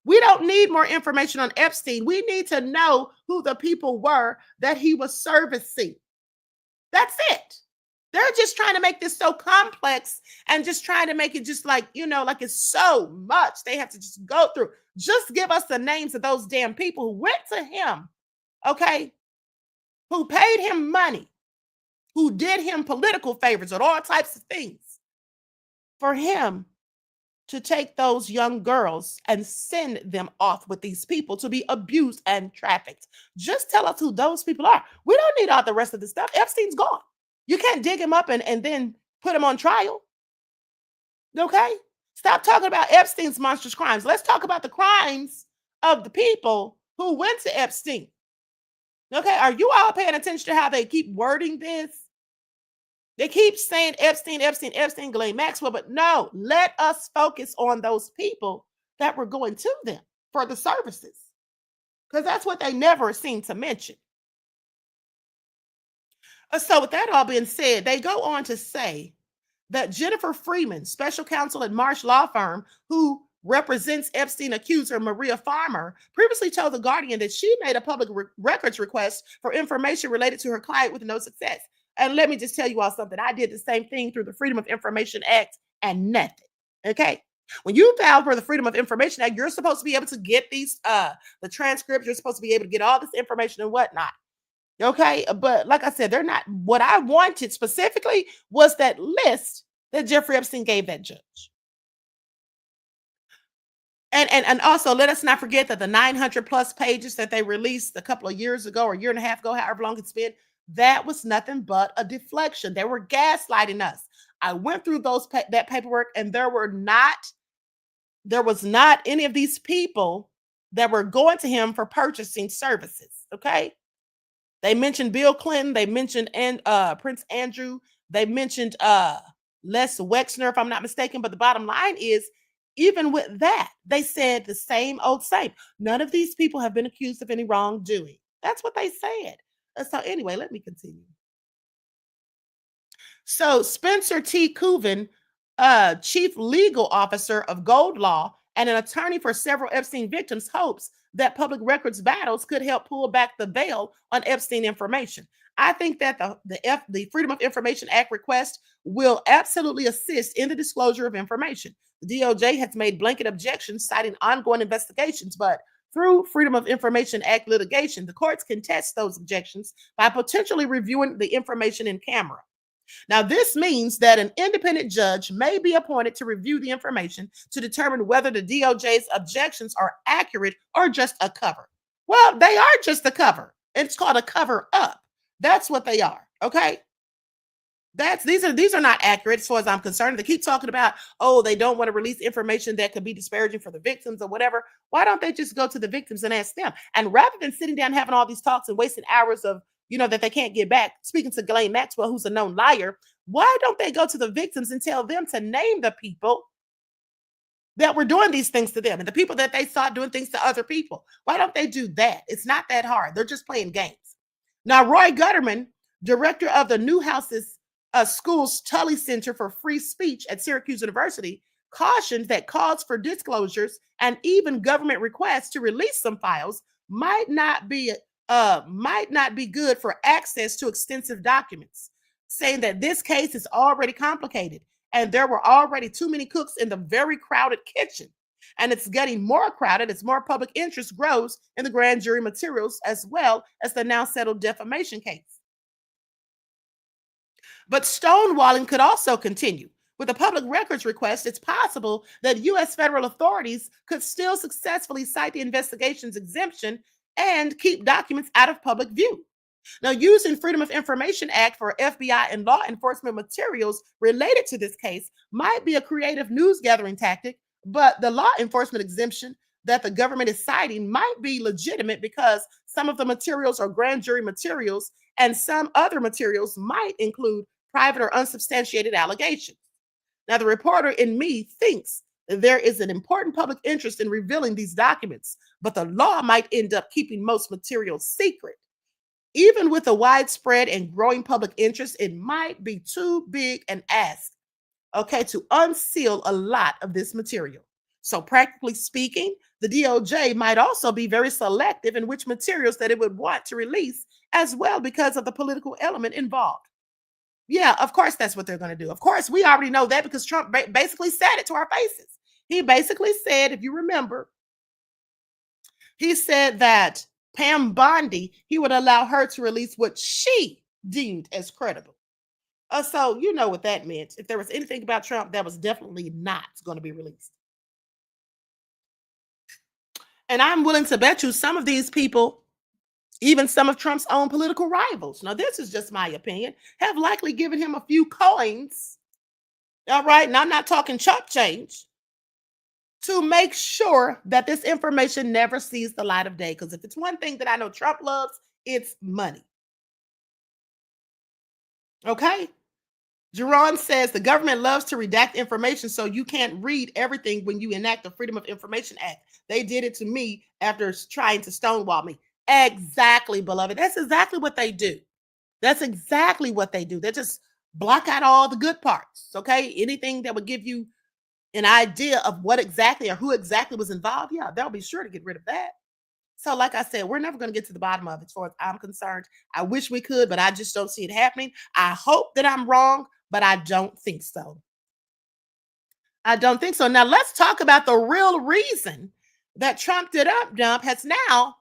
We don't need more information on Epstein. We need to know who the people were that he was servicing. That's it. They're just trying to make this so complex and just trying to make it just like, like it's so much they have to just go through. Just give us the names of those damn people who went to him, okay, who paid him money, who did him political favors and all types of things for him to take those young girls and send them off with these people to be abused and trafficked. Just tell us who those people are. We don't need all the rest of the stuff. Epstein's gone. You can't dig him up and then put him on trial. Okay? Stop talking about Epstein's monstrous crimes. Let's talk about the crimes of the people who went to Epstein. Okay? Are you all paying attention to how they keep wording this? They keep saying Epstein, Ghislaine Maxwell, but no, let us focus on those people that were going to them for the services, because that's what they never seem to mention. So with that all being said, they go on to say that Jennifer Freeman, special counsel at Marsh Law Firm, who represents Epstein accuser Maria Farmer, previously told The Guardian that she made a public records request for information related to her client with no success. And let me just tell you all something. I did the same thing through the Freedom of Information Act and nothing. Okay. When you file for the Freedom of Information Act, you're supposed to be able to get these, the transcripts. You're supposed to be able to get all this information and whatnot. Okay. But like I said, they're not. What I wanted specifically was that list that Jeffrey Epstein gave that judge. And also let us not forget that the 900 plus pages that they released a couple of years ago or a year and a half ago, however long it's been, that was nothing but a deflection. They were gaslighting us. I went through that paperwork, and there was not any of these people that were going to him for purchasing services. Okay. They mentioned Bill Clinton. They mentioned Prince Andrew. They mentioned Les Wexner, if I'm not mistaken. But the bottom line is, even with that, they said the same old same. None of these people have been accused of any wrongdoing. That's what they said. So anyway, let me continue. So Spencer T. Cooven, chief legal officer of Gold Law and an attorney for several Epstein victims, hopes that public records battles could help pull back the veil on Epstein information. I think that the Freedom of Information Act request will absolutely assist in the disclosure of information. The DOJ has made blanket objections citing ongoing investigations, but through Freedom of Information Act litigation, the courts can test those objections by potentially reviewing the information in camera. Now, this means that an independent judge may be appointed to review the information to determine whether the DOJ's objections are accurate or just a cover. Well, they are just a cover. It's called a cover up. That's what they are. Okay. These are not accurate as far as I'm concerned. They keep talking about, they don't want to release information that could be disparaging for the victims or whatever. Why don't they just go to the victims and ask them? And rather than sitting down having all these talks and wasting hours of, that they can't get back, speaking to Ghislaine Maxwell, who's a known liar, why don't they go to the victims and tell them to name the people that were doing these things to them and the people that they saw doing things to other people? Why don't they do that? It's not that hard. They're just playing games. Now, Roy Gutterman, director of the Newhouse's School's Tully Center for Free Speech at Syracuse University, cautioned that calls for disclosures and even government requests to release some files might not be good for access to extensive documents, saying that this case is already complicated and there were already too many cooks in the very crowded kitchen. And it's getting more crowded as more public interest grows in the grand jury materials, as well as the now settled defamation case. But stonewalling could also continue. With a public records request, it's possible that U.S. federal authorities could still successfully cite the investigation's exemption and keep documents out of public view. Now, using Freedom of Information Act for FBI and law enforcement materials related to this case might be a creative news gathering tactic, but the law enforcement exemption that the government is citing might be legitimate because some of the materials are grand jury materials and some other materials might include private or unsubstantiated allegations. Now, the reporter in me thinks there is an important public interest in revealing these documents, but the law might end up keeping most materials secret. Even with a widespread and growing public interest, it might be too big an ask, okay, to unseal a lot of this material. So practically speaking, the DOJ might also be very selective in which materials that it would want to release as well because of the political element involved. Yeah, of course, that's what they're going to do. Of course, we already know that because Trump basically said it to our faces. He basically said, if you remember, he said that Pam Bondi, he would allow her to release what she deemed as credible. So you know what that meant. If there was anything about Trump, that was definitely not going to be released. And I'm willing to bet you some of these people, even some of Trump's own political rivals, now this is just my opinion, have likely given him a few coins, all right, and I'm not talking chump change, to make sure that this information never sees the light of day. Because if it's one thing that I know Trump loves, it's money. Okay? Jerron says the government loves to redact information so you can't read everything when you enact the Freedom of Information Act. They did it to me after trying to stonewall me. Exactly, beloved. That's exactly what they do. That's exactly what they do. They just block out all the good parts, okay? Anything that would give you an idea of what exactly or who exactly was involved, yeah, they'll be sure to get rid of that. So like I said, we're never going to get to the bottom of it as far as I'm concerned. I wish we could, but I just don't see it happening. I hope that I'm wrong, but I don't think so. I don't think so. Now let's talk about the real reason that Trump did up dump has now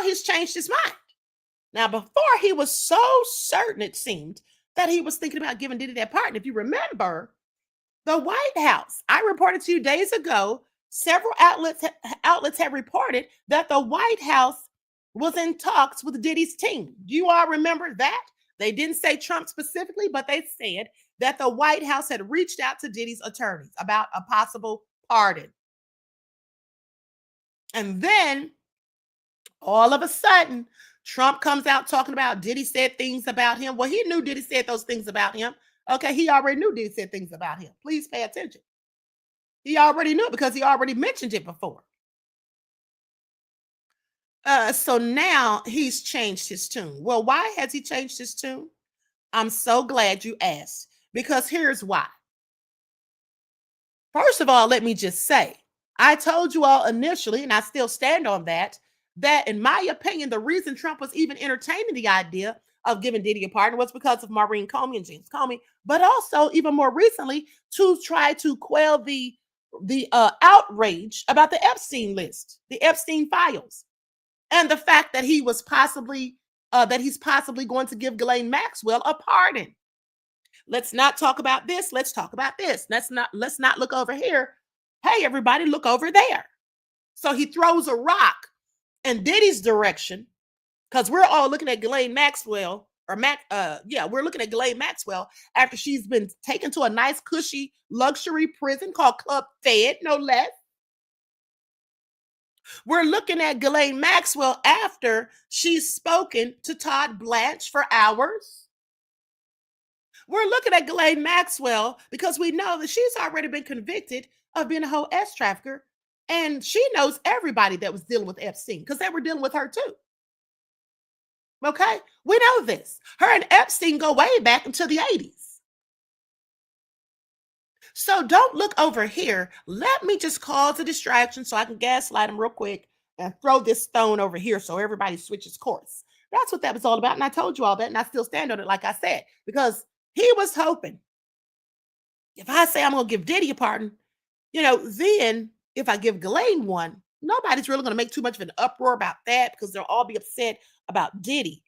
he's changed his mind. Now, before he was so certain, it seemed, that he was thinking about giving Diddy that pardon. If you remember, the White House, I reported to you days ago, several outlets have reported that the White House was in talks with Diddy's team. Do you all remember that? They didn't say Trump specifically, but they said that the White House had reached out to Diddy's attorneys about a possible pardon. And then all of a sudden, Trump comes out talking about Diddy said things about him. Well, he knew Diddy said those things about him. Okay, he already knew Diddy said things about him. Please pay attention. He already knew it because he already mentioned it before. So now he's changed his tune. Well, why has he changed his tune? I'm so glad you asked, because here's why. First of all, let me just say, I told you all initially, and I still stand on that in my opinion, the reason Trump was even entertaining the idea of giving Diddy a pardon was because of Maureen Comey and James Comey, but also even more recently to try to quell the outrage about the Epstein list, the Epstein files, and the fact that he was possibly he's possibly going to give Ghislaine Maxwell a pardon. Let's not talk about this. Let's talk about this. Let's not look over here. Hey, everybody, look over there. So he throws a rock in Diddy's direction, because we're all looking at Ghislaine Maxwell, we're looking at Ghislaine Maxwell after she's been taken to a nice, cushy, luxury prison called Club Fed, no less. We're looking at Ghislaine Maxwell after she's spoken to Todd Blanche for hours. We're looking at Ghislaine Maxwell because we know that she's already been convicted of being a whole S trafficker. And she knows everybody that was dealing with Epstein because they were dealing with her too. Okay? We know this. Her and Epstein go way back into the 80s. So don't look over here. Let me just cause a distraction so I can gaslight them real quick and throw this stone over here so everybody switches course. That's what that was all about. And I told you all that, and I still stand on it, like I said, because he was hoping, if I say I'm going to give Diddy a pardon, then if I give Ghislaine one, nobody's really going to make too much of an uproar about that because they'll all be upset about Diddy.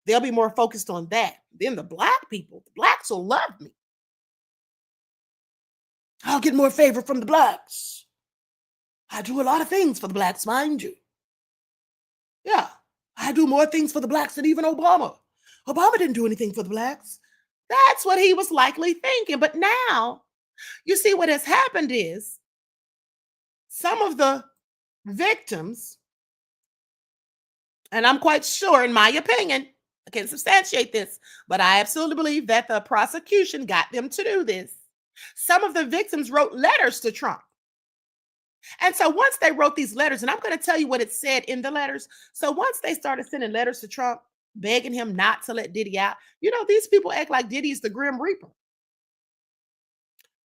They'll be more focused on that. Then the black people, the blacks will love me. I'll get more favor from the blacks. I do a lot of things for the blacks, mind you. Yeah, I do more things for the blacks than even Obama. Obama didn't do anything for the blacks. That's what he was likely thinking. But now, you see what has happened is some of the victims, and I'm quite sure, in my opinion, I can't substantiate this, but I absolutely believe that the prosecution got them to do this. Some of the victims wrote letters to Trump. And so once they wrote these letters, and I'm going to tell you what it said in the letters. So once they started sending letters to Trump, begging him not to let Diddy out, you know, these people act like Diddy is the Grim Reaper.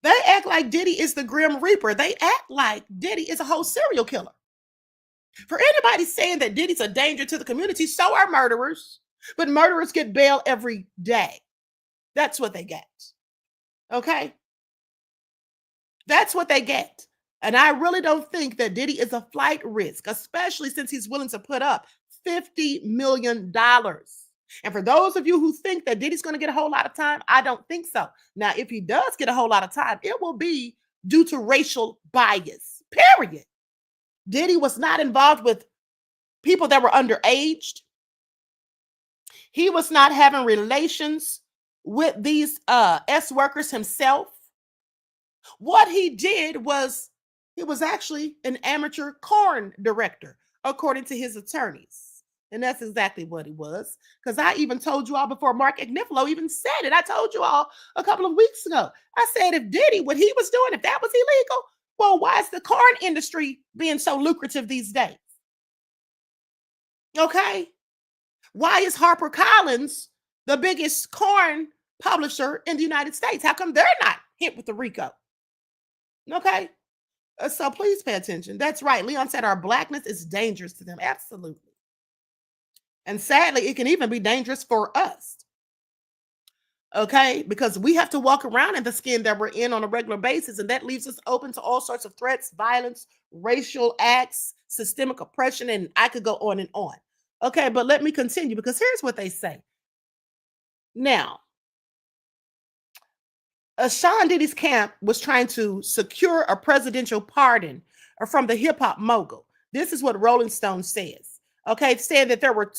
They act like Diddy is the Grim Reaper. They act like Diddy is a whole serial killer. For anybody saying that Diddy's a danger to the community, so are murderers. But murderers get bail every day. That's what they get. Okay? That's what they get. And I really don't think that Diddy is a flight risk, especially since he's willing to put up $50 million. And for those of you who think that Diddy's going to get a whole lot of time, I don't think so. Now, if he does get a whole lot of time, it will be due to racial bias, period. Diddy was not involved with people that were underaged. He was not having relations with these S workers himself. What he did was he was actually an amateur corn director, according to his attorneys. And that's exactly what he was. Because I even told you all before Mark Agnifilo even said it. I told you all a couple of weeks ago. I said, if Diddy, what he was doing, if that was illegal, well, why is the corn industry being so lucrative these days? Okay. Why is HarperCollins the biggest corn publisher in the United States? How come they're not hit with the RICO? Okay. So please pay attention. That's right. Leon said our blackness is dangerous to them. Absolutely. And sadly, it can even be dangerous for us. Okay, because we have to walk around in the skin that we're in on a regular basis, and that leaves us open to all sorts of threats, violence, racial acts, systemic oppression, and I could go on and on. Okay, but let me continue, because here's what they say. Now, Sean Diddy's camp was trying to secure a presidential pardon from the hip-hop mogul. This is what Rolling Stone says. Okay, saying that there were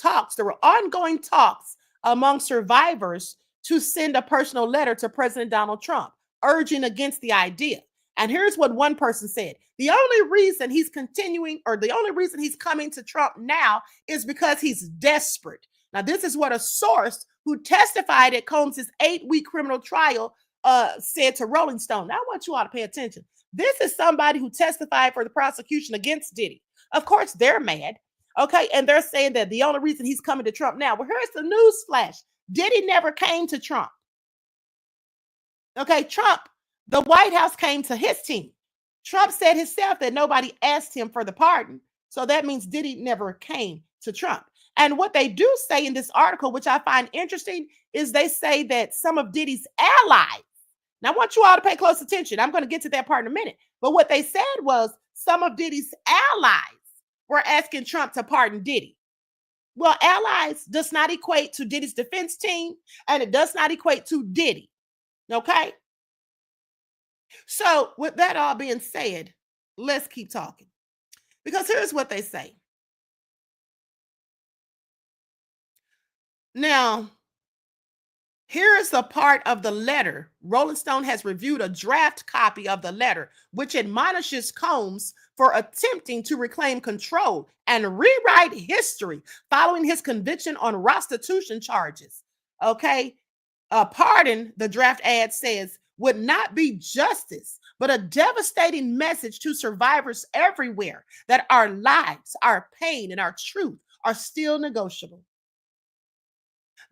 ongoing talks among survivors to send a personal letter to President Donald Trump, urging against the idea. And here's what one person said. The only reason he's continuing, or the only reason he's coming to Trump now, is because he's desperate. Now, this is what a source who testified at Combs' 8-week criminal trial said to Rolling Stone. Now, I want you all to pay attention. This is somebody who testified for the prosecution against Diddy. Of course, they're mad. Okay, and they're saying that the only reason he's coming to Trump now. Well, here's the news flash. Diddy never came to Trump. Okay, Trump, the White House came to his team. Trump said himself that nobody asked him for the pardon. So that means Diddy never came to Trump. And what they do say in this article, which I find interesting, is they say that some of Diddy's allies. Now, I want you all to pay close attention. I'm going to get to that part in a minute. But what they said was some of Diddy's allies were asking Trump to pardon Diddy. Well, allies does not equate to Diddy's defense team, and it does not equate to Diddy. Okay? So with that all being said, let's keep talking. Because here's what they say. Now, here's the part of the letter. Rolling Stone has reviewed a draft copy of the letter, which admonishes Combs for attempting to reclaim control and rewrite history following his conviction on prostitution charges. Okay? Pardon, the draft ad says, would not be justice, but a devastating message to survivors everywhere that our lives, our pain, and our truth are still negotiable.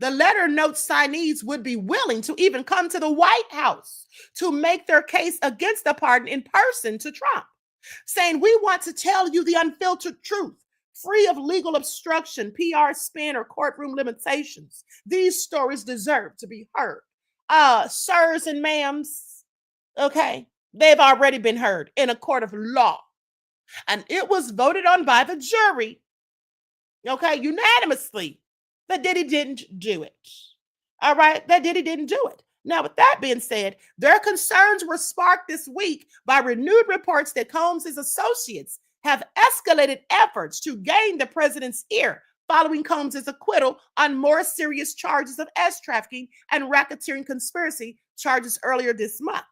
The letter notes signees would be willing to even come to the White House to make their case against the pardon in person to Trump, saying, we want to tell you the unfiltered truth, free of legal obstruction, PR spin, or courtroom limitations. These stories deserve to be heard. Sirs and ma'ams, okay, they've already been heard in a court of law. And it was voted on by the jury, okay, unanimously, that Diddy didn't do it. All right, that Diddy didn't do it. Now, with that being said, their concerns were sparked this week by renewed reports that Combs' associates have escalated efforts to gain the president's ear following Combs' acquittal on more serious charges of trafficking and racketeering conspiracy charges earlier this month.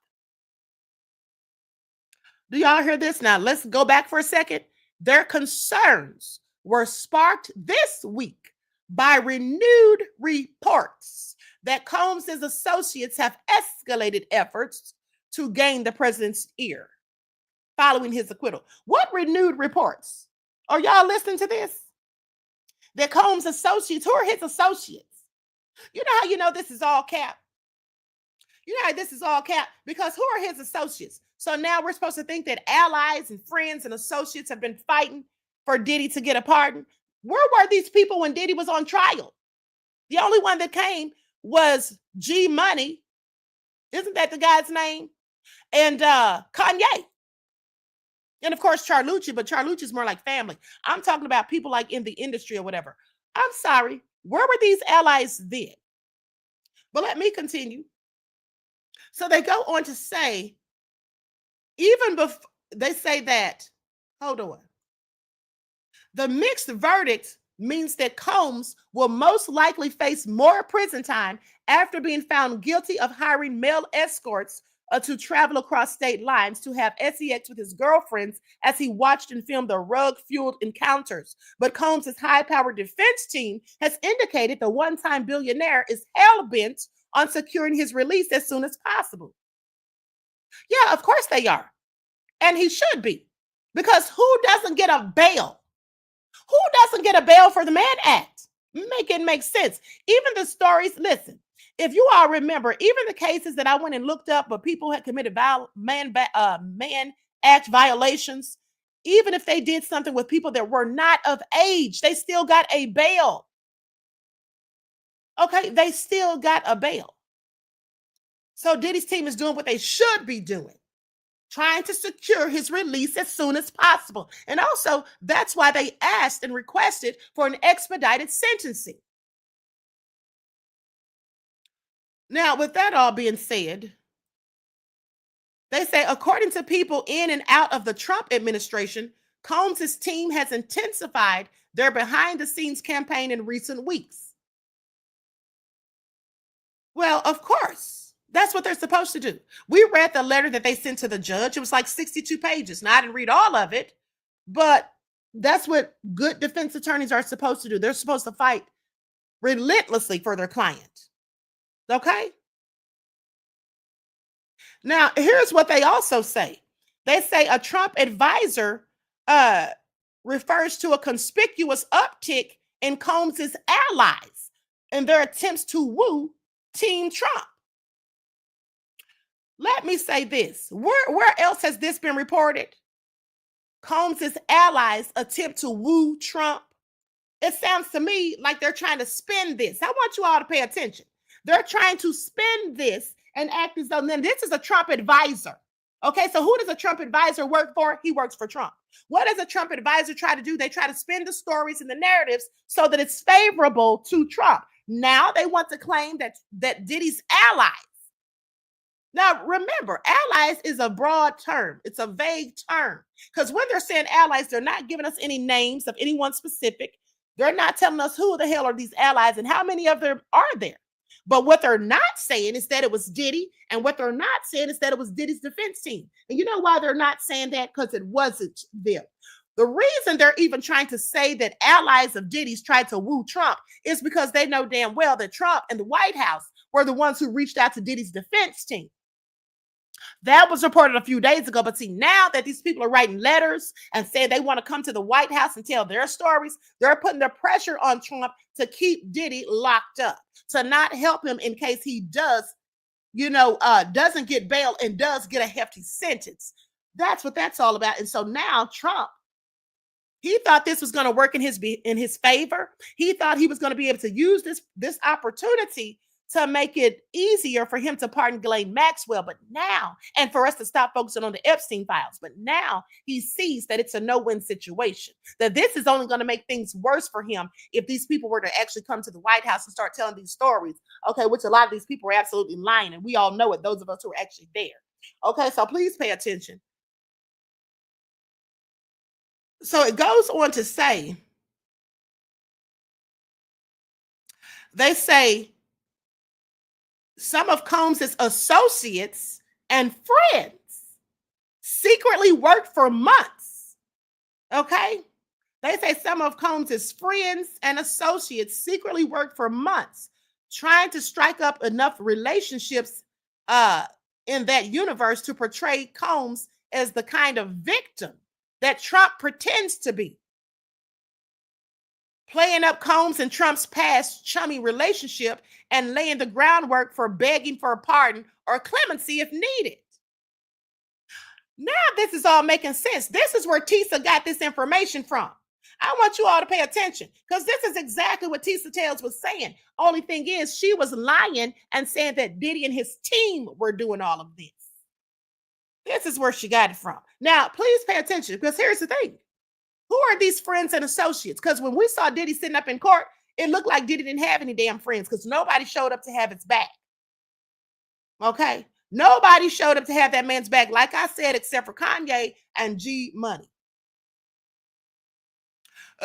Do y'all hear this? Now, let's go back for a second. Their concerns were sparked this week by renewed reports that Combs' associates have escalated efforts to gain the president's ear following his acquittal. What renewed reports? Are y'all listening to this? That Combs' associates, who are his associates? You know how you know this is all cap? You know how this is all cap? Because who are his associates? So now we're supposed to think that allies and friends and associates have been fighting for Diddy to get a pardon. Where were these people when Diddy was on trial? The only one that came was G Money. Isn't that the guy's name? And Kanye. And of course, Charlucci, but Charlucci is more like family. I'm talking about people like in the industry or whatever. I'm sorry. Where were these allies then? But let me continue. So they go on to say, even before they say that, hold on. The mixed verdict means that Combs will most likely face more prison time after being found guilty of hiring male escorts to travel across state lines to have sex with his girlfriends as he watched and filmed the rug-fueled encounters. But Combs' high-powered defense team has indicated the one-time billionaire is hell-bent on securing his release as soon as possible. Yeah, of course they are. And he should be. Because who doesn't get a bail? Who doesn't get a bail for the Mann Act? Make it make sense. Even the stories, listen, if you all remember, even the cases that I went and looked up, but people had committed Mann Act violations, even if they did something with people that were not of age, they still got a bail. Okay, they still got a bail. So Diddy's team is doing what they should be doing, trying to secure his release as soon as possible. And also, that's why they asked and requested for an expedited sentencing. Now, with that all being said, they say, according to people in and out of the Trump administration, Combs' team has intensified their behind-the-scenes campaign in recent weeks. Well, of course. That's what they're supposed to do. We read the letter that they sent to the judge. It was like 62 pages. Now, I didn't read all of it, but that's what good defense attorneys are supposed to do. They're supposed to fight relentlessly for their client. Okay? Now, here's what they also say. They say a Trump advisor refers to a conspicuous uptick in Combs' allies in their attempts to woo Team Trump. Let me say this. Where else has this been reported? Combs' allies attempt to woo Trump. It sounds to me like they're trying to spin this. I want you all to pay attention. They're trying to spin this and act as though then this is a Trump advisor. Okay, so who does a Trump advisor work for? He works for Trump. What does a Trump advisor try to do? They try to spin the stories and the narratives so that it's favorable to Trump. Now they want to claim that Diddy's allies. Now, remember, allies is a broad term. It's a vague term. Because when they're saying allies, they're not giving us any names of anyone specific. They're not telling us who the hell are these allies and how many of them are there. But what they're not saying is that it was Diddy. And what they're not saying is that it was Diddy's defense team. And you know why they're not saying that? Because it wasn't them. The reason they're even trying to say that allies of Diddy's tried to woo Trump is because they know damn well that Trump and the White House were the ones who reached out to Diddy's defense team. That was reported a few days ago. But see, now that these people are writing letters and saying they want to come to the White House and tell their stories, they're putting the pressure on Trump to keep Diddy locked up, to not help him in case he does, doesn't get bail and does get a hefty sentence. That's what that's all about. And so now Trump, he thought this was going to work in his favor. He thought he was going to be able to use this opportunity to make it easier for him to pardon Ghislaine Maxwell. But now, and for us to stop focusing on the Epstein files, but now he sees that it's a no-win situation, that this is only going to make things worse for him if these people were to actually come to the White House and start telling these stories, okay, which a lot of these people are absolutely lying, and we all know it, those of us who are actually there. Okay, so please pay attention. So it goes on to say, they say, some of Combs' associates and friends secretly worked for months. Okay? They say some of Combs' friends and associates secretly worked for months trying to strike up enough relationships in that universe to portray Combs as the kind of victim that Trump pretends to be. Playing up Combs and Trump's past chummy relationship and laying the groundwork for begging for a pardon or clemency if needed. Now this is all making sense. This is where Tisa got this information from. I want you all to pay attention because this is exactly what Tisa Tales was saying. Only thing is she was lying and saying that Diddy and his team were doing all of this. This is where she got it from. Now, please pay attention because here's the thing. Who are these friends and associates? Because when we saw Diddy sitting up in court, it looked like Diddy didn't have any damn friends because nobody showed up to have his back. Okay? Nobody showed up to have that man's back, like I said, except for Kanye and G Money.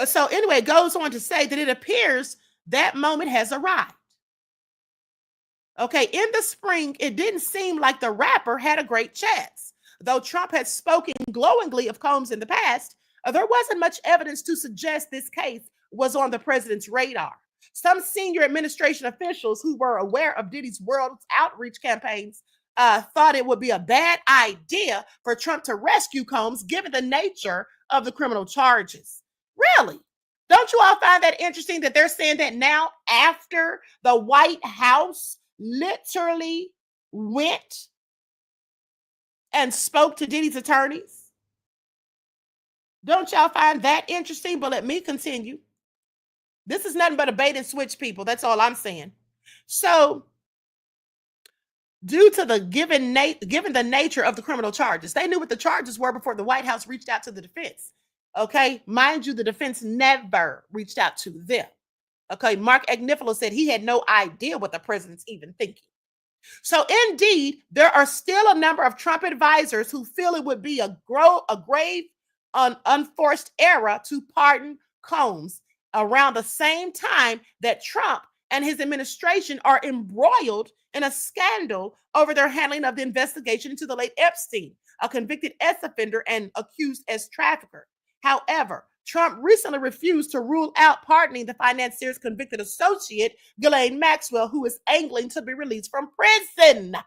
So anyway, it goes on to say that it appears that moment has arrived. Okay, in the spring, it didn't seem like the rapper had a great chance. Though Trump had spoken glowingly of Combs in the past, there wasn't much evidence to suggest this case was on the president's radar. Some senior administration officials who were aware of Diddy's world outreach campaigns thought it would be a bad idea for Trump to rescue Combs given the nature of the criminal charges. Really? Don't you all find that interesting that they're saying that now after the White House literally went and spoke to Diddy's attorneys? Don't y'all find that interesting? But let me continue. This is nothing but a bait and switch, people. That's all I'm saying. So, due to the given the nature of the criminal charges, they knew what the charges were before the White House reached out to the defense. Okay, mind you, the defense never reached out to them. Okay, Mark Agnifilo said he had no idea what the president's even thinking. So indeed, there are still a number of Trump advisors who feel it would be a grave, unforced error to pardon Combs around the same time that Trump and his administration are embroiled in a scandal over their handling of the investigation into the late Epstein, a convicted ex-offender and accused as trafficker. However, Trump recently refused to rule out pardoning the financier's convicted associate, Ghislaine Maxwell, who is angling to be released from prison.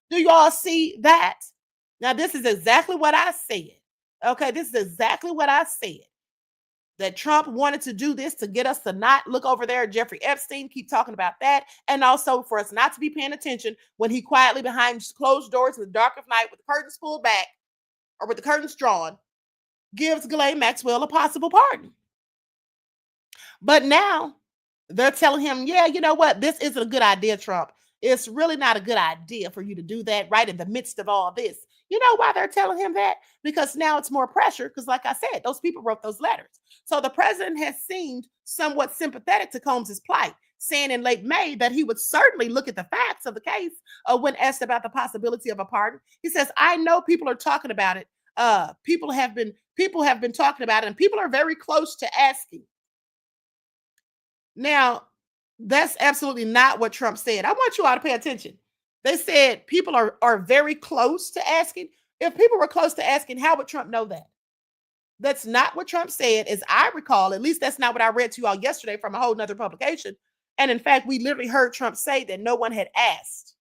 Do you all see that? Now, this is exactly what I said. Okay, this is exactly what I said. That Trump wanted to do this to get us to not look over there at Jeffrey Epstein, keep talking about that, and also for us not to be paying attention when he quietly behind closed doors in the dark of night with the curtains pulled back or with the curtains drawn, gives Ghislaine Maxwell a possible pardon. But now they're telling him, yeah, you know what? This isn't a good idea, Trump. It's really not a good idea for you to do that right in the midst of all this. You know why they're telling him that? Because now it's more pressure because, like I said, those people wrote those letters. So the president has seemed somewhat sympathetic to Combs' plight, saying in late May that he would certainly look at the facts of the case when asked about the possibility of a pardon. He says, I know people are talking about it. People have been talking about it, and people are very close to asking. Now, that's absolutely not what Trump said. I want you all to pay attention. They said people are very close to asking. If people were close to asking, how would Trump know that? That's not what Trump said, as I recall. At least that's not what I read to you all yesterday from a whole nother publication. And in fact, we literally heard Trump say that no one had asked,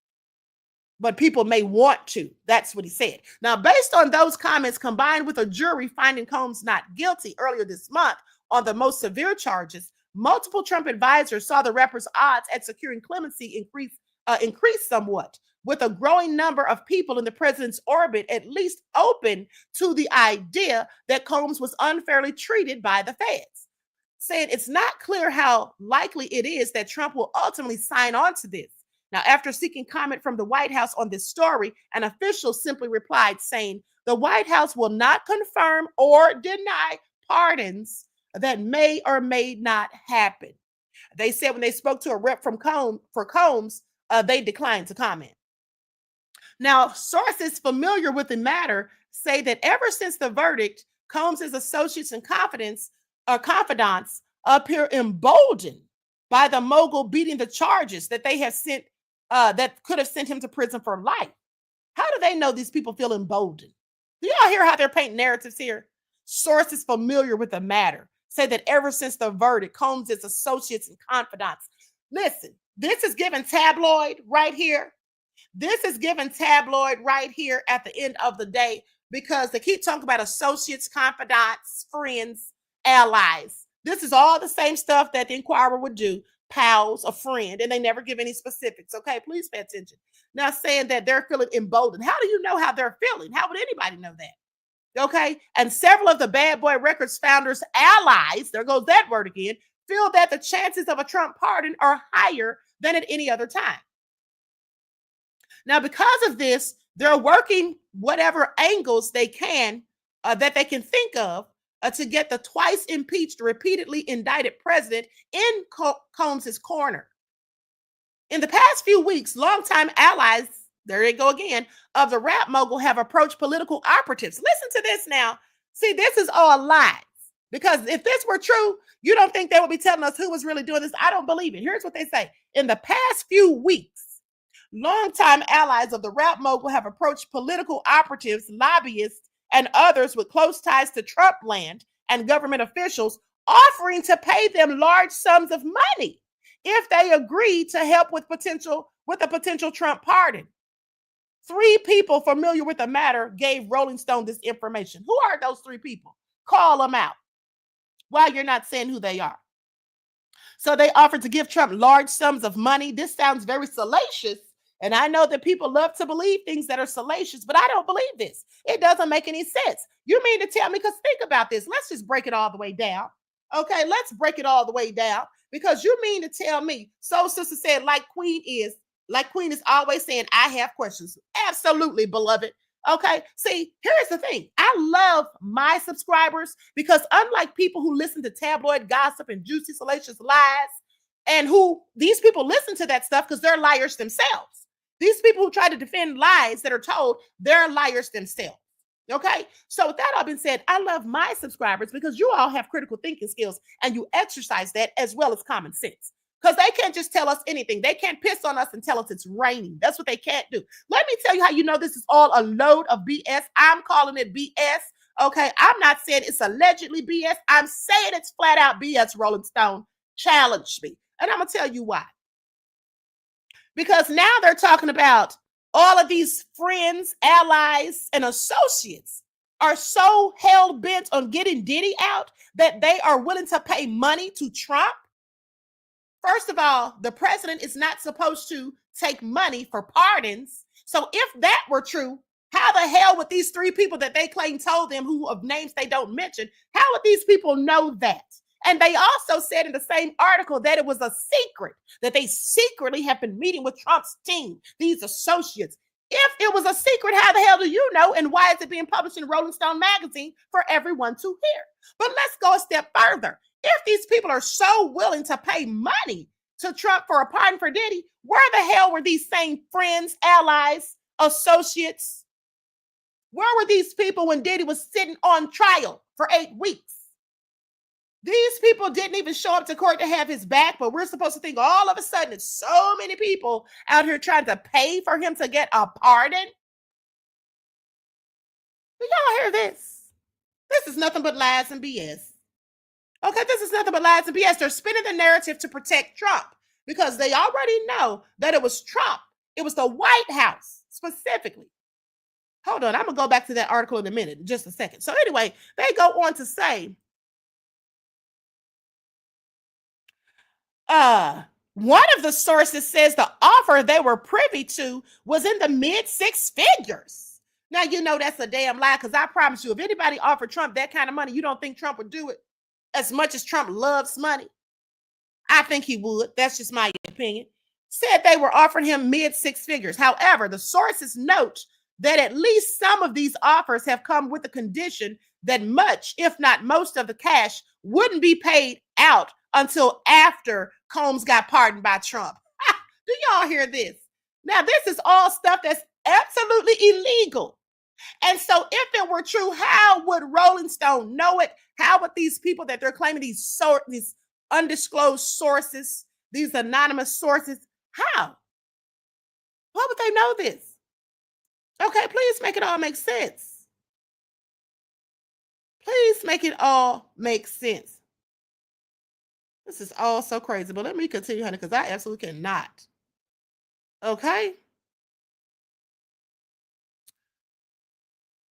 but people may want to. That's what he said. Now, based on those comments, combined with a jury finding Combs not guilty earlier this month on the most severe charges, multiple Trump advisors saw the rapper's odds at securing clemency increase somewhat, with a growing number of people in the president's orbit at least open to the idea that Combs was unfairly treated by the feds, saying it's not clear how likely it is that Trump will ultimately sign on to this. Now, after seeking comment from the White House on this story, an official simply replied saying, the White House will not confirm or deny pardons that may or may not happen. They said when they spoke to a rep from Combs, they declined to comment. Now, sources familiar with the matter say that ever since the verdict, Combs' associates and confidants appear emboldened by the mogul beating the charges that they have sent, that could have sent him to prison for life. How do they know these people feel emboldened? Do y'all hear how they're painting narratives here? Sources familiar with the matter say that ever since the verdict, Combs' associates and confidants. Listen, this is given tabloid right here. This is given tabloid right here at the end of the day because they keep talking about associates, confidants, friends, allies. This is all the same stuff that the Inquirer would do, pals, a friend, and they never give any specifics. Okay, please pay attention. Now saying that they're feeling emboldened. How do you know how they're feeling? How would anybody know that? Okay, and several of the Bad Boy Records founders' allies, there goes that word again, feel that the chances of a Trump pardon are higher than at any other time. Now, because of this, they're working whatever angles they can that they can think of to get the twice impeached, repeatedly indicted president in Combs' corner. In the past few weeks, longtime allies, there they go again, of the rap mogul have approached political operatives. Listen to this now. See, this is all lies. Because if this were true, you don't think they would be telling us who was really doing this? I don't believe it. Here's what they say. In the past few weeks, longtime allies of the rap mogul have approached political operatives, lobbyists, and others with close ties to Trump land and government officials, offering to pay them large sums of money if they agree to help with a potential Trump pardon. 3 people familiar with the matter gave Rolling Stone this information. Who are those 3 people? Call them out while you're not saying who they are. So they offered to give Trump large sums of money. This sounds very salacious. And I know that people love to believe things that are salacious, but I don't believe this. It doesn't make any sense. You mean to tell me, because think about this. Let's just break it all the way down. Okay, let's break it all the way down. Because you mean to tell me, Soul Sister said, like Queen is always saying, I have questions. Absolutely, beloved. Okay, see, here's the thing. I love my subscribers because unlike people who listen to tabloid gossip and juicy, salacious lies, and who these people listen to that stuff because they're liars themselves. These people who try to defend lies that are told, they're liars themselves. Okay, so with that all being said, I love my subscribers because you all have critical thinking skills and you exercise that as well as common sense. Because they can't just tell us anything. They can't piss on us and tell us it's raining. That's what they can't do. Let me tell you how you know this is all a load of BS. I'm calling it BS. Okay, I'm not saying it's allegedly BS. I'm saying it's flat out BS, Rolling Stone. Challenge me. And I'm going to tell you why. Because now they're talking about all of these friends, allies, and associates are so hell-bent on getting Diddy out that they are willing to pay money to Trump. First of all, the president is not supposed to take money for pardons. So if that were true, how the hell would these 3 people that they claim told them, who of names they don't mention, how would these people know that? And they also said in the same article that it was a secret, that they secretly have been meeting with Trump's team, these associates. If it was a secret, how the hell do you know? And why is it being published in Rolling Stone magazine for everyone to hear? But let's go a step further. If these people are so willing to pay money to Trump for a pardon for Diddy, where the hell were these same friends, allies, associates? Where were these people when Diddy was sitting on trial for 8 weeks? These people didn't even show up to court to have his back, but we're supposed to think all of a sudden it's so many people out here trying to pay for him to get a pardon. Do y'all hear this? This is nothing but lies and BS. Okay, this is nothing but lies and BS. They're spinning the narrative to protect Trump because they already know that it was Trump. It was the White House specifically. Hold on, I'm going to go back to that article in a minute, in just a second. So anyway, they go on to say, one of the sources says the offer they were privy to was in the mid-6 figures. Now, you know that's a damn lie because I promise you, if anybody offered Trump that kind of money, you don't think Trump would do it as much as Trump loves money? I think he would. That's just my opinion. Said they were offering him mid-6 figures. However, the sources note that at least some of these offers have come with the condition that much, if not most of the cash wouldn't be paid out until after Combs got pardoned by Trump. Do y'all hear this? Now, this is all stuff that's absolutely illegal. And so if it were true, how would Rolling Stone know it? How would these people that they're claiming, these undisclosed sources, these anonymous sources, how? Why would they know this? Okay, please make it all make sense. Please make it all make sense. This is all so crazy. But let me continue, honey, because I absolutely cannot. Okay.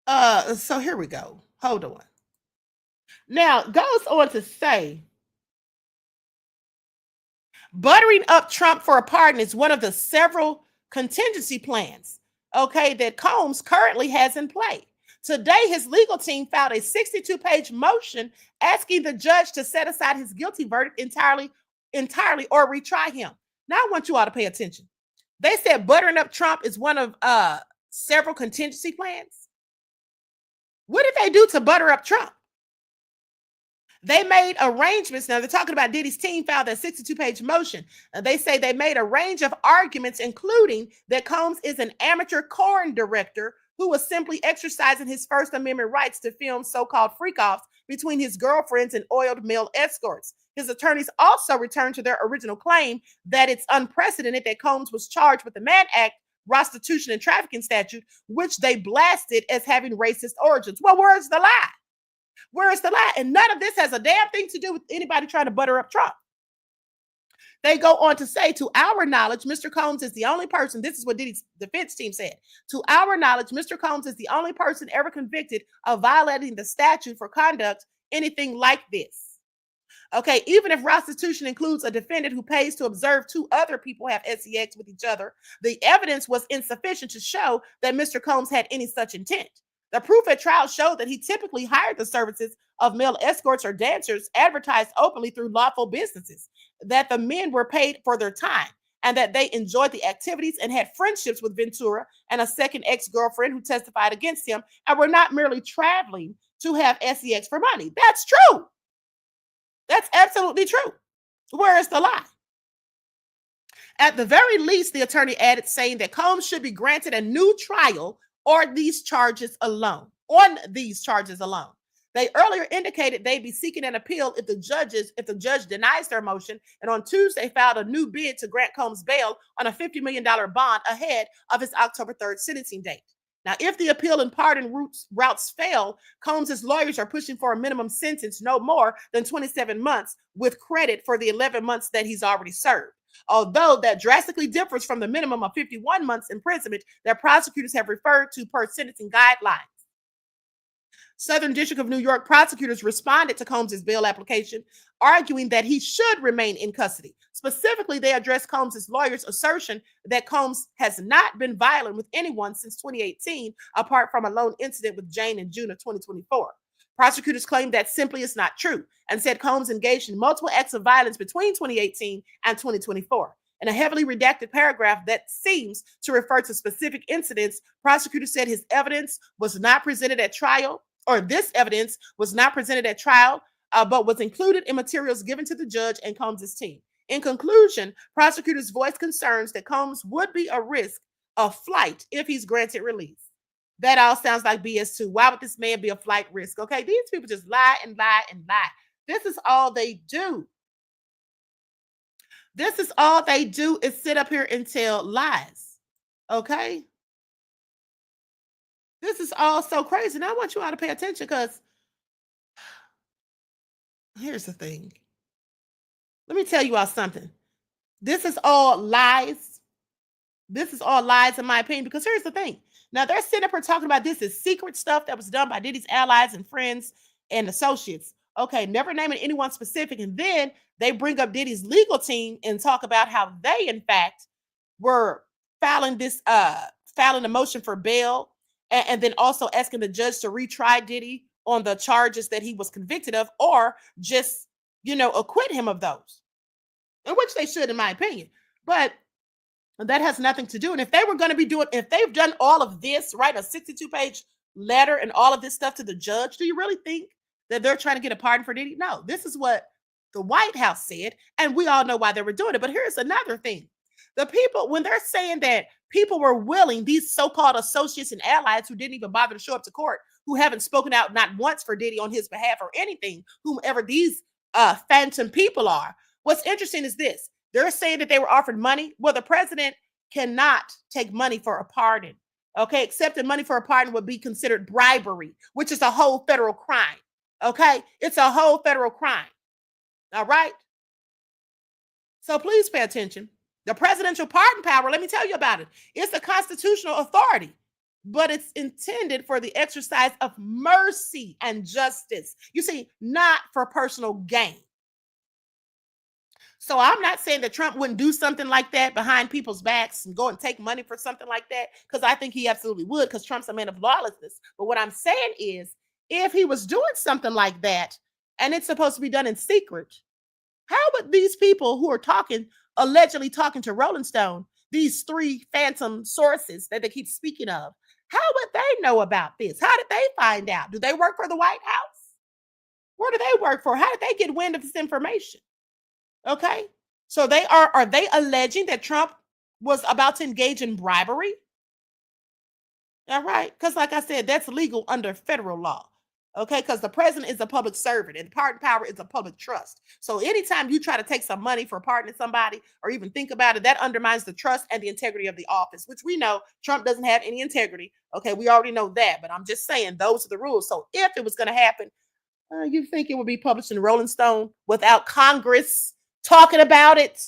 So here we go. Hold on. Now, goes on to say, buttering up Trump for a pardon is one of the several contingency plans, okay, that Combs currently has in play. Today, his legal team filed a 62-page motion asking the judge to set aside his guilty verdict entirely or retry him. Now, I want you all to pay attention. They said buttering up Trump is one of several contingency plans. What did they do to butter up Trump? They made arrangements. Now, they're talking about Diddy's team filed that 62-page motion. They say they made a range of arguments, including that Combs is an amateur corn director who was simply exercising his First Amendment rights to film so-called freak-offs between his girlfriends and oiled male escorts. His attorneys also returned to their original claim that it's unprecedented that Combs was charged with the Mann Act, prostitution and trafficking statute, which they blasted as having racist origins. Well, where's the lie? Where is the lie? And none of this has a damn thing to do with anybody trying to butter up Trump. They go on to say, to our knowledge, Mr. Combs is the only person, this is what Diddy's defense team said, to our knowledge, Mr. Combs is the only person ever convicted of violating the statute for conduct anything like this. Okay, even if prostitution includes a defendant who pays to observe two other people have sex with each other, the evidence was insufficient to show that Mr. Combs had any such intent. The proof at trial showed that he typically hired the services of male escorts or dancers advertised openly through lawful businesses, that the men were paid for their time, and that they enjoyed the activities and had friendships with Ventura and a second ex-girlfriend who testified against him, and were not merely traveling to have sex for money. That's true. That's absolutely true. Where is the lie? At the very least, the attorney added, saying that Combs should be granted a new trial on these charges alone. They earlier indicated they'd be seeking an appeal if the judge denies their motion, and on Tuesday filed a new bid to grant Combs bail on a $50 million bond ahead of his October 3rd sentencing date. Now, if the appeal and pardon routes fail, Combs' lawyers are pushing for a minimum sentence no more than 27 months with credit for the 11 months that he's already served. Although that drastically differs from the minimum of 51 months imprisonment that prosecutors have referred to per sentencing guidelines. Southern District of New York prosecutors responded to Combs' bail application, arguing that he should remain in custody. Specifically, they addressed Combs' lawyer's assertion that Combs has not been violent with anyone since 2018, apart from a lone incident with Jane in June of 2024. Prosecutors claimed that simply is not true and said Combs engaged in multiple acts of violence between 2018 and 2024. In a heavily redacted paragraph that seems to refer to specific incidents, prosecutors said his evidence was not presented at trial, or this evidence was not presented at trial, but was included in materials given to the judge and Combs' team. In conclusion, prosecutors voiced concerns that Combs would be a risk of flight if he's granted release. That all sounds like BS too. Why would this man be a flight risk? Okay, these people just lie and lie and lie. This is all they do. This is all they do is sit up here and tell lies. Okay? This is all so crazy. And I want you all to pay attention because here's the thing. Let me tell you all something. This is all lies. This is all lies in my opinion, because here's the thing. Now they're sitting up here talking about this is secret stuff that was done by Diddy's allies and friends and associates. Okay, never naming anyone specific. And then they bring up Diddy's legal team and talk about how they, in fact, were filing a motion for bail and then also asking the judge to retry Diddy on the charges that he was convicted of, or just, acquit him of those, in which they should, in my opinion. But that has nothing to do. And if they were going to be if they've done all of this, write a 62-page letter and all of this stuff to the judge, do you really think that they're trying to get a pardon for Diddy? No, this is what the White House said, and we all know why they were doing it. But here's another thing. The people, when they're saying that people were willing, these so-called associates and allies who didn't even bother to show up to court, who haven't spoken out not once for Diddy on his behalf or anything, whomever these phantom people are. What's interesting is this. They're saying that they were offered money. Well, the president cannot take money for a pardon. Okay, accepting money for a pardon would be considered bribery, which is a whole federal crime. Okay? It's a whole federal crime. All right? So please pay attention. The presidential pardon power, let me tell you about it. It's a constitutional authority, but it's intended for the exercise of mercy and justice. You see, not for personal gain. So I'm not saying that Trump wouldn't do something like that behind people's backs and go and take money for something like that, because I think he absolutely would, because Trump's a man of lawlessness. But what I'm saying is, if he was doing something like that and it's supposed to be done in secret, how would these people who are allegedly talking to Rolling Stone, these three phantom sources that they keep speaking of, how would they know about this? How did they find out? Do they work for the White House? Where do they work for? How did they get wind of this information? Okay. So are they alleging that Trump was about to engage in bribery? All right. Because like I said, that's legal under federal law. Okay. Because the president is a public servant and pardon power is a public trust. So anytime you try to take some money for pardoning somebody or even think about it, that undermines the trust and the integrity of the office, which we know Trump doesn't have any integrity. Okay. We already know that, but I'm just saying those are the rules. So if it was going to happen, you think it would be published in Rolling Stone without Congress talking about it?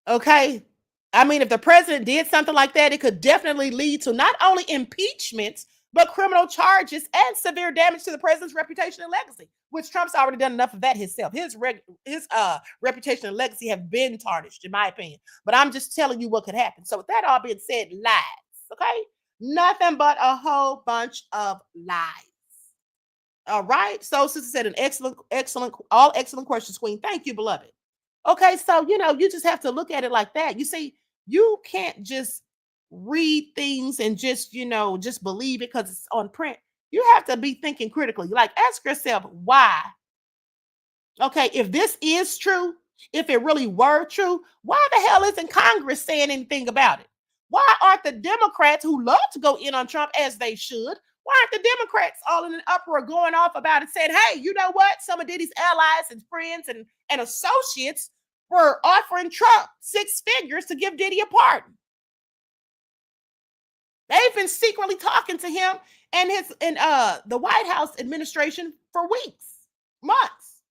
Okay. I mean, if the president did something like that, it could definitely lead to not only impeachment, but criminal charges and severe damage to the president's reputation and legacy, which Trump's already done enough of that himself. His reputation and legacy have been tarnished, in my opinion. But I'm just telling you what could happen. So with that all being said, lies, okay? Nothing but a whole bunch of lies. All right. So sister said an excellent questions, Queen. Thank you, beloved. Okay. So, you just have to look at it like that. You see, you can't just read things and just believe it because it's on print. You have to be thinking critically. Like, ask yourself why. Okay. If this is true, if it really were true, why the hell isn't Congress saying anything about it? Why aren't the Democrats, who love to go in on Trump as they should, why aren't the Democrats all in an uproar going off about it, saying, hey, you know what? Some of Diddy's allies and friends and associates were offering Trump 6 figures to give Diddy a pardon. They've been secretly talking to him and the White House administration for weeks, months.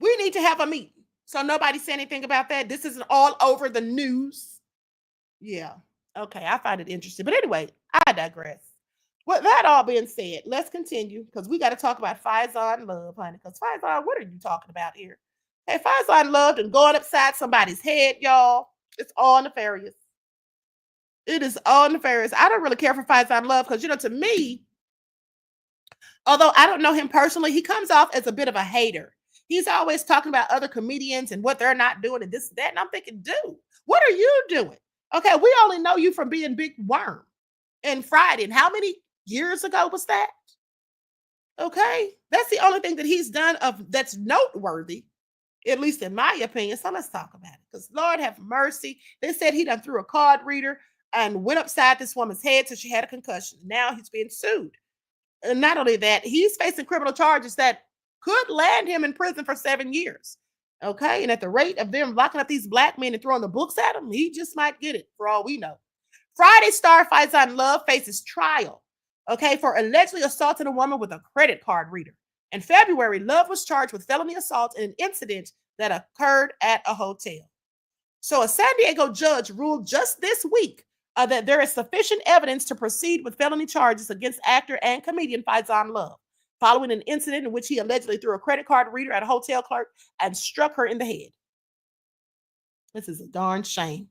We need to have a meeting. So nobody said anything about that. This isn't all over the news. Yeah. Okay. I find it interesting. But anyway, I digress. With that all being said, let's continue, because we got to talk about Faizon Love, honey. Because Faizon, what are you talking about here? Hey, Faizon Love and going upside somebody's head, y'all. It's all nefarious. It is all nefarious. I don't really care for Faizon Love because, to me, although I don't know him personally, he comes off as a bit of a hater. He's always talking about other comedians and what they're not doing and this and that. And I'm thinking, dude, what are you doing? Okay, we only know you from being Big Worm and Friday. And how many years ago was that? Okay, that's the only thing that he's done that's noteworthy, at least in my opinion. So let's talk about it, because Lord have mercy. They said he done threw a card reader and went upside this woman's head till she had a concussion. Now he's being sued. And not only that, he's facing criminal charges that could land him in prison for 7 years. Okay, and at the rate of them locking up these black men and throwing the books at him, he just might get it for all we know. Friday star Faizon Love faces trial, okay, for allegedly assaulting a woman with a credit card reader. In February, Love was charged with felony assault in an incident that occurred at a hotel. So a San Diego judge ruled just this week that there is sufficient evidence to proceed with felony charges against actor and comedian Faizon Love, following an incident in which he allegedly threw a credit card reader at a hotel clerk and struck her in the head. This is a darn shame.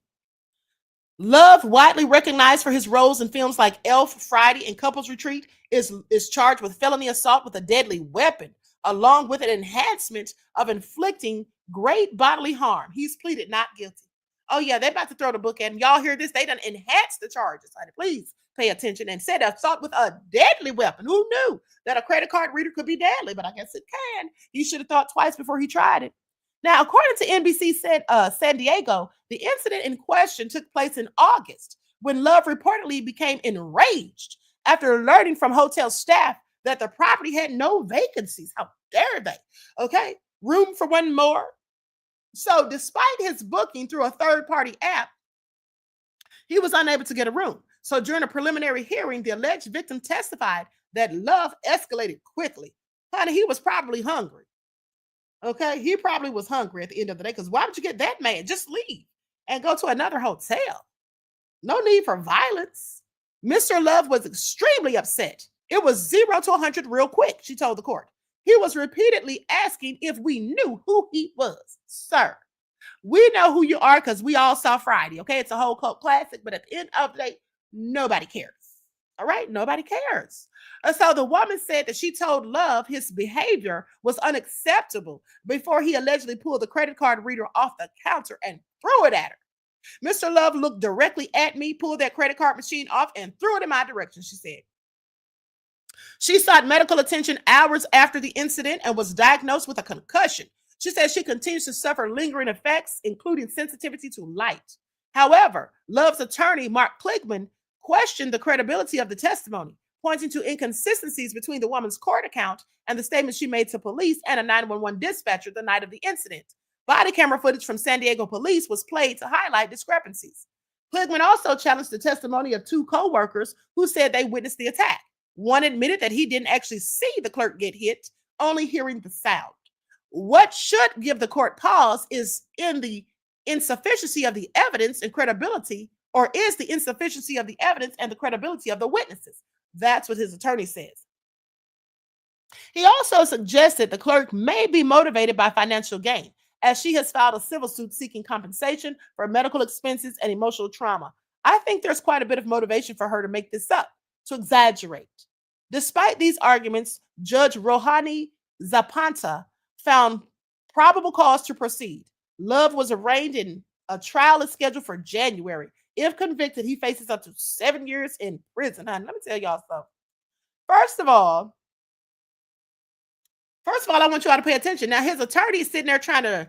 Love, widely recognized for his roles in films like Elf, Friday, and Couples Retreat, is charged with felony assault with a deadly weapon, along with an enhancement of inflicting great bodily harm. He's pleaded not guilty. Oh, yeah, they're about to throw the book at him. Y'all hear this? They done enhanced the charges. Honey. Please pay attention. And said assault with a deadly weapon. Who knew that a credit card reader could be deadly? But I guess it can. He should have thought twice before he tried it. Now, according to NBC San Diego, the incident in question took place in August, when Love reportedly became enraged after learning from hotel staff that the property had no vacancies. How dare they? Okay, room for one more. So despite his booking through a third-party app, he was unable to get a room. So during a preliminary hearing, the alleged victim testified that Love escalated quickly. Honey, he was probably hungry. Okay, he probably was hungry at the end of the day, because why would you get that mad? Just leave and go to another hotel. No need for violence. Mr. Love was extremely upset. It was 0 to 100 real quick, she told the court. He was repeatedly asking if we knew who he was. Sir, we know who you are because we all saw Friday, okay? It's a whole cult classic, but at the end of the day, nobody cares. All right? Nobody cares. And so the woman said that she told Love his behavior was unacceptable before he allegedly pulled the credit card reader off the counter and threw it at her. Mr. Love looked directly at me, pulled that credit card machine off, and threw it in my direction, she said. She sought medical attention hours after the incident and was diagnosed with a concussion. She said she continues to suffer lingering effects, including sensitivity to light. However, Love's attorney, Mark Kligman, questioned the credibility of the testimony, pointing to inconsistencies between the woman's court account and the statement she made to police and a 911 dispatcher the night of the incident. Body camera footage from San Diego police was played to highlight discrepancies. Kligman also challenged the testimony of two co-workers who said they witnessed the attack. One admitted that he didn't actually see the clerk get hit, only hearing the sound. What should give the court pause is in the insufficiency of the evidence and credibility, or is the insufficiency of the evidence and the credibility of the witnesses. That's what his attorney says. He also suggested the clerk may be motivated by financial gain, as she has filed a civil suit seeking compensation for medical expenses and emotional trauma. I think there's quite a bit of motivation for her to make this up, to exaggerate. Despite these arguments, Judge Rohani Zapanta found probable cause to proceed. Love was arraigned in a trial is scheduled for January. If convicted, he faces up to 7 years in prison. Honey, let me tell y'all something. First of all, I want y'all to pay attention. Now, his attorney is sitting there trying to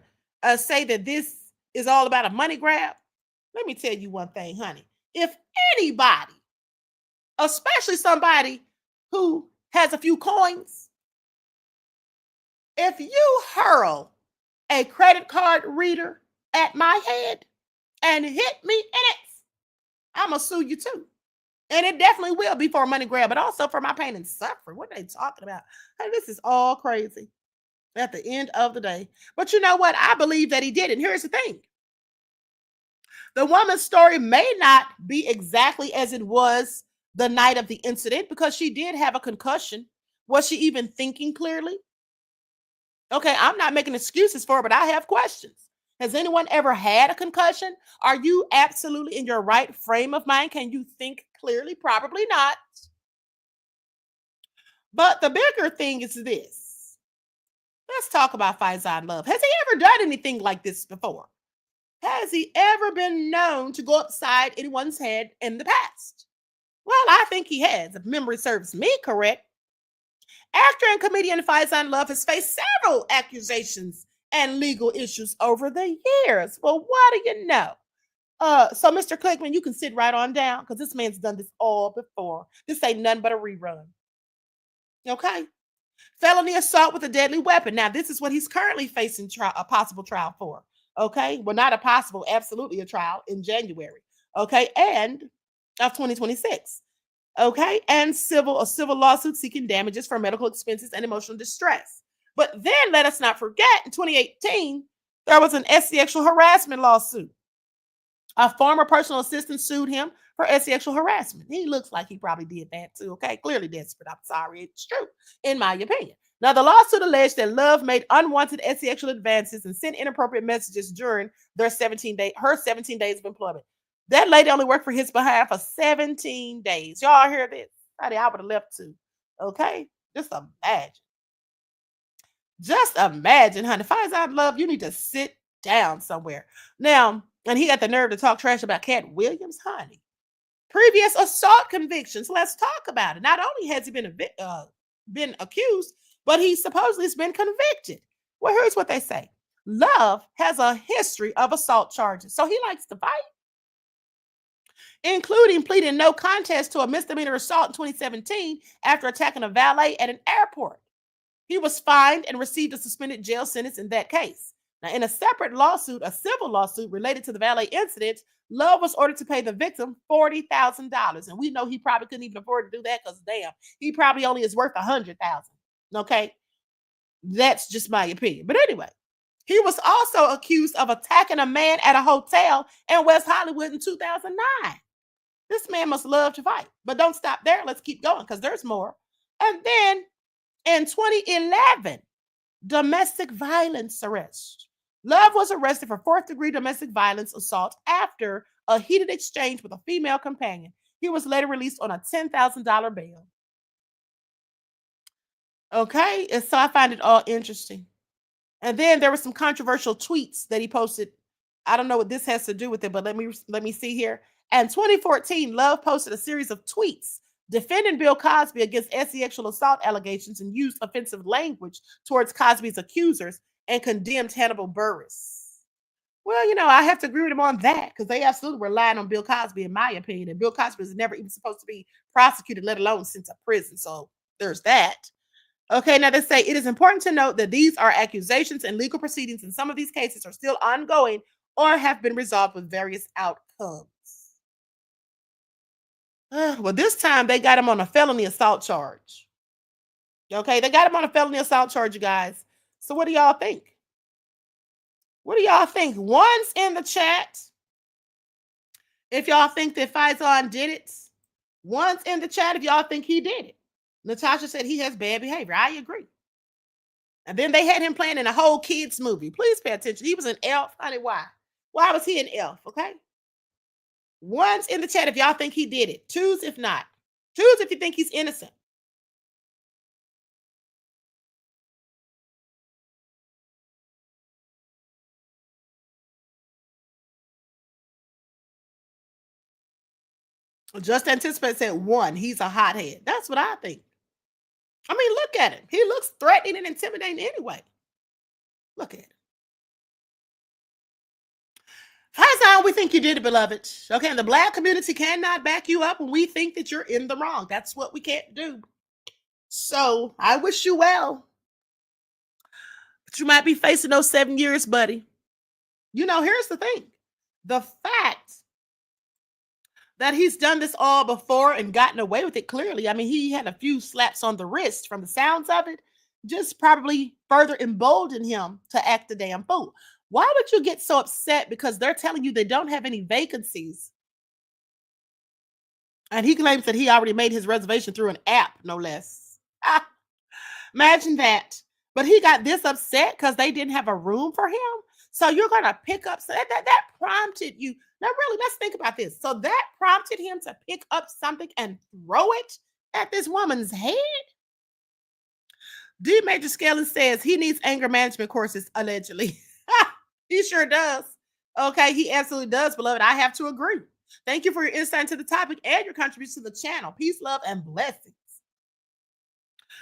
say that this is all about a money grab. Let me tell you one thing, honey. If anybody, especially somebody who has a few coins, if you hurl a credit card reader at my head and hit me in it, I'm going to sue you too. And it definitely will be for a money grab, but also for my pain and suffering. What are they talking about? Hey, this is all crazy at the end of the day. But you know what? I believe that he did it. And here's the thing. The woman's story may not be exactly as it was the night of the incident because she did have a concussion. Was she even thinking clearly? Okay, I'm not making excuses for it, but I have questions. Has anyone ever had a concussion? Are you absolutely in your right frame of mind? Can you think clearly? Probably not. But the bigger thing is this. Let's talk about Faizon Love. Has he ever done anything like this before? Has he ever been known to go upside anyone's head in the past? Well, I think he has, if memory serves me correct. Actor and comedian Faizon Love has faced several accusations and legal issues over the years. Well, what do you know? So Mr. Kligman, you can sit right on down because this man's done this all before. This ain't nothing but a rerun. Okay? Felony assault with a deadly weapon. Now, this is what he's currently facing a possible trial for. Okay? Well, not a possible, absolutely a trial in January. Okay? And of 2026. Okay? And a civil lawsuit seeking damages for medical expenses and emotional distress. But then let us not forget, in 2018, there was an sexual harassment lawsuit. A former personal assistant sued him for sexual harassment. He looks like he probably did that too. Okay, clearly desperate. I'm sorry, it's true, in my opinion. Now, the lawsuit alleged that Love made unwanted sexual advances and sent inappropriate messages during her 17 days of employment. That lady only worked for his behalf for 17 days. Y'all hear this? I would have left too. Okay, just imagine. Just imagine, honey. Faizon Love, you need to sit down somewhere. Now, and he got the nerve to talk trash about Cat Williams, honey. Previous assault convictions. Let's talk about it. Not only has he been accused, but he supposedly has been convicted. Well, here's what they say. Love has a history of assault charges, so he likes to fight, including pleading no contest to a misdemeanor assault in 2017 after attacking a valet at an airport. He was fined and received a suspended jail sentence in that case. Now, in a separate lawsuit, a civil lawsuit related to the valet incident, Love was ordered to pay the victim $40,000. And we know he probably couldn't even afford to do that because, damn, he probably only is worth $100,000. Okay? That's just my opinion. But anyway, he was also accused of attacking a man at a hotel in West Hollywood in 2009. This man must love to fight. But don't stop there. Let's keep going because there's more. And then in 2011, domestic violence arrest. Love was arrested for fourth-degree domestic violence assault after a heated exchange with a female companion. He was later released on a $10,000 bail. Okay, and so I find it all interesting. And then there were some controversial tweets that he posted. I don't know what this has to do with it, but let me see here. In 2014, Love posted a series of tweets defending Bill Cosby against sexual assault allegations and used offensive language towards Cosby's accusers and condemned Hannibal Buress. Well, you know, I have to agree with him on that because they absolutely were lying on Bill Cosby, in my opinion. And Bill Cosby is never even supposed to be prosecuted, let alone sent to prison. So there's that. Okay, now they say it is important to note that these are accusations and legal proceedings, and some of these cases are still ongoing or have been resolved with various outcomes. Well, this time they got him on a felony assault charge. Okay, they got him on a felony assault charge, you guys. So what do y'all think? What do y'all think? One's in the chat. If y'all think that Faizon did it, one's in the chat if y'all think he did it. Natasha said he has bad behavior. I agree. And then they had him playing in a whole kids movie. Please pay attention. He was an elf. Honey, why? Why was he an elf? Okay. One's in the chat if y'all think he did it. Two's if not. Two's if you think he's innocent. Just Anticipate said one. He's a hothead. That's what I think. I mean, look at him. He looks threatening and intimidating anyway. Look at him. Faizon, we think you did it, beloved. Okay, and the Black community cannot back you up when we think that you're in the wrong. That's what we can't do. So I wish you well. But you might be facing those 7 years, buddy. You know, here's the thing. The fact that he's done this all before and gotten away with it clearly. I mean, he had a few slaps on the wrist from the sounds of it, just probably further emboldened him to act a damn fool. Why would you get so upset because they're telling you they don't have any vacancies? And he claims that he already made his reservation through an app, no less. Imagine that. But he got this upset because they didn't have a room for him. So you're going to pick up, so that prompted you. Now, really, let's think about this. So that prompted him to pick up something and throw it at this woman's head? D. Major Scaling says he needs anger management courses, allegedly. He sure does. Okay, he absolutely does, beloved. I have to agree. Thank you for your insight into the topic and your contribution to the channel. Peace, love, and blessings.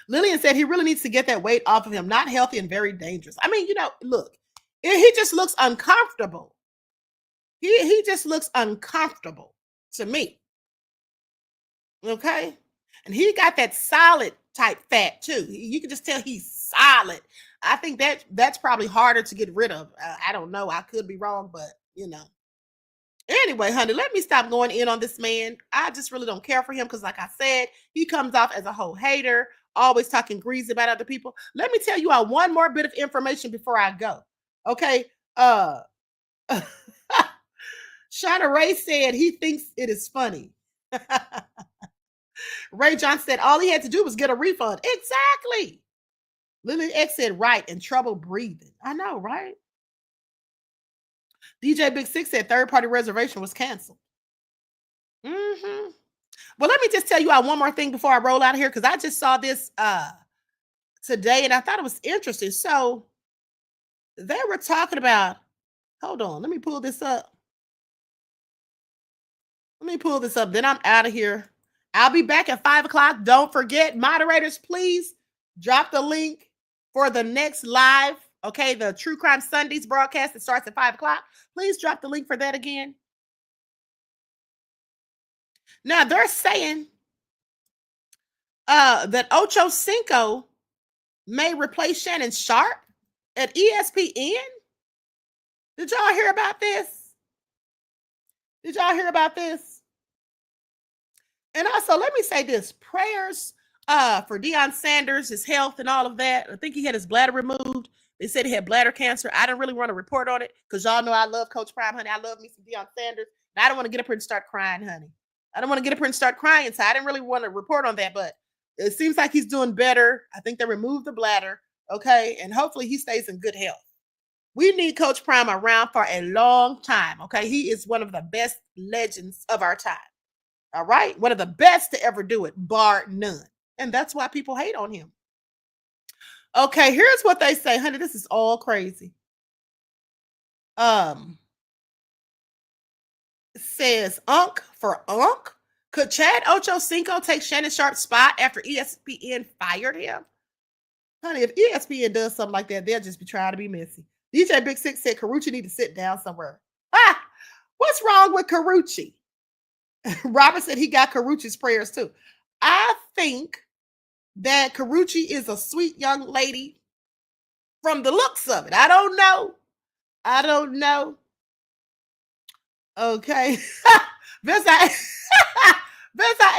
Lillian said he really needs to get that weight off of him. Not healthy and very dangerous. I mean, you know, look, he just looks uncomfortable. He just looks uncomfortable to me. Okay? And he got that solid type fat too. You can just tell he's solid. I think that's probably harder to get rid of. I don't know. I could be wrong, but you know. Anyway, honey, let me stop going in on this man. I just really don't care for him because, like I said, he comes off as a whole hater, always talking greasy about other people. Let me tell you all one more bit of information before I go. Okay. Shauna Ray said he thinks it is funny. Ray John said all he had to do was get a refund. Exactly. Lily X said right and trouble breathing. I know, right? DJ Big Six said third-party reservation was canceled. Well, let me just tell you all one more thing before I roll out of here because I just saw this today and I thought it was interesting. So they were talking about, hold on, let me pull this up. Then I'm out of here. I'll be back at 5 o'clock. Don't forget, moderators, please drop the link for the next live. Okay, the True Crime Sundays broadcast that starts at 5 o'clock. Please drop the link for that again. Now, they're saying that Ocho Cinco may replace Shannon Sharp at ESPN. Did y'all hear about this? Did y'all hear about this? And also, let me say this. Prayers for Deion Sanders, his health and all of that. I think he had his bladder removed. They said he had bladder cancer. I didn't really want to report on it because y'all know I love Coach Prime, honey. I love me some Deion Sanders. And I don't want to get up here and start crying, honey. I don't want to get up here and start crying. So I didn't really want to report on that, but it seems like he's doing better. I think they removed the bladder. Okay. And hopefully he stays in good health. We need Coach Prime around for a long time. Okay. He is one of the best legends of our time. All right. One of the best to ever do it, bar none. And that's why people hate on him. Okay. Here's what they say, honey. This is all crazy. Says Unc for Unc. Could Chad Ochocinco take Shannon Sharp's spot after ESPN fired him? Honey, if ESPN does something like that, they'll just be trying to be messy. DJ Big Six said Carucci need to sit down somewhere. What's wrong with Carucci? Robert said he got Carucci's prayers too. I think that Carucci is a sweet young lady from the looks of it. I don't know. Okay. Vince, I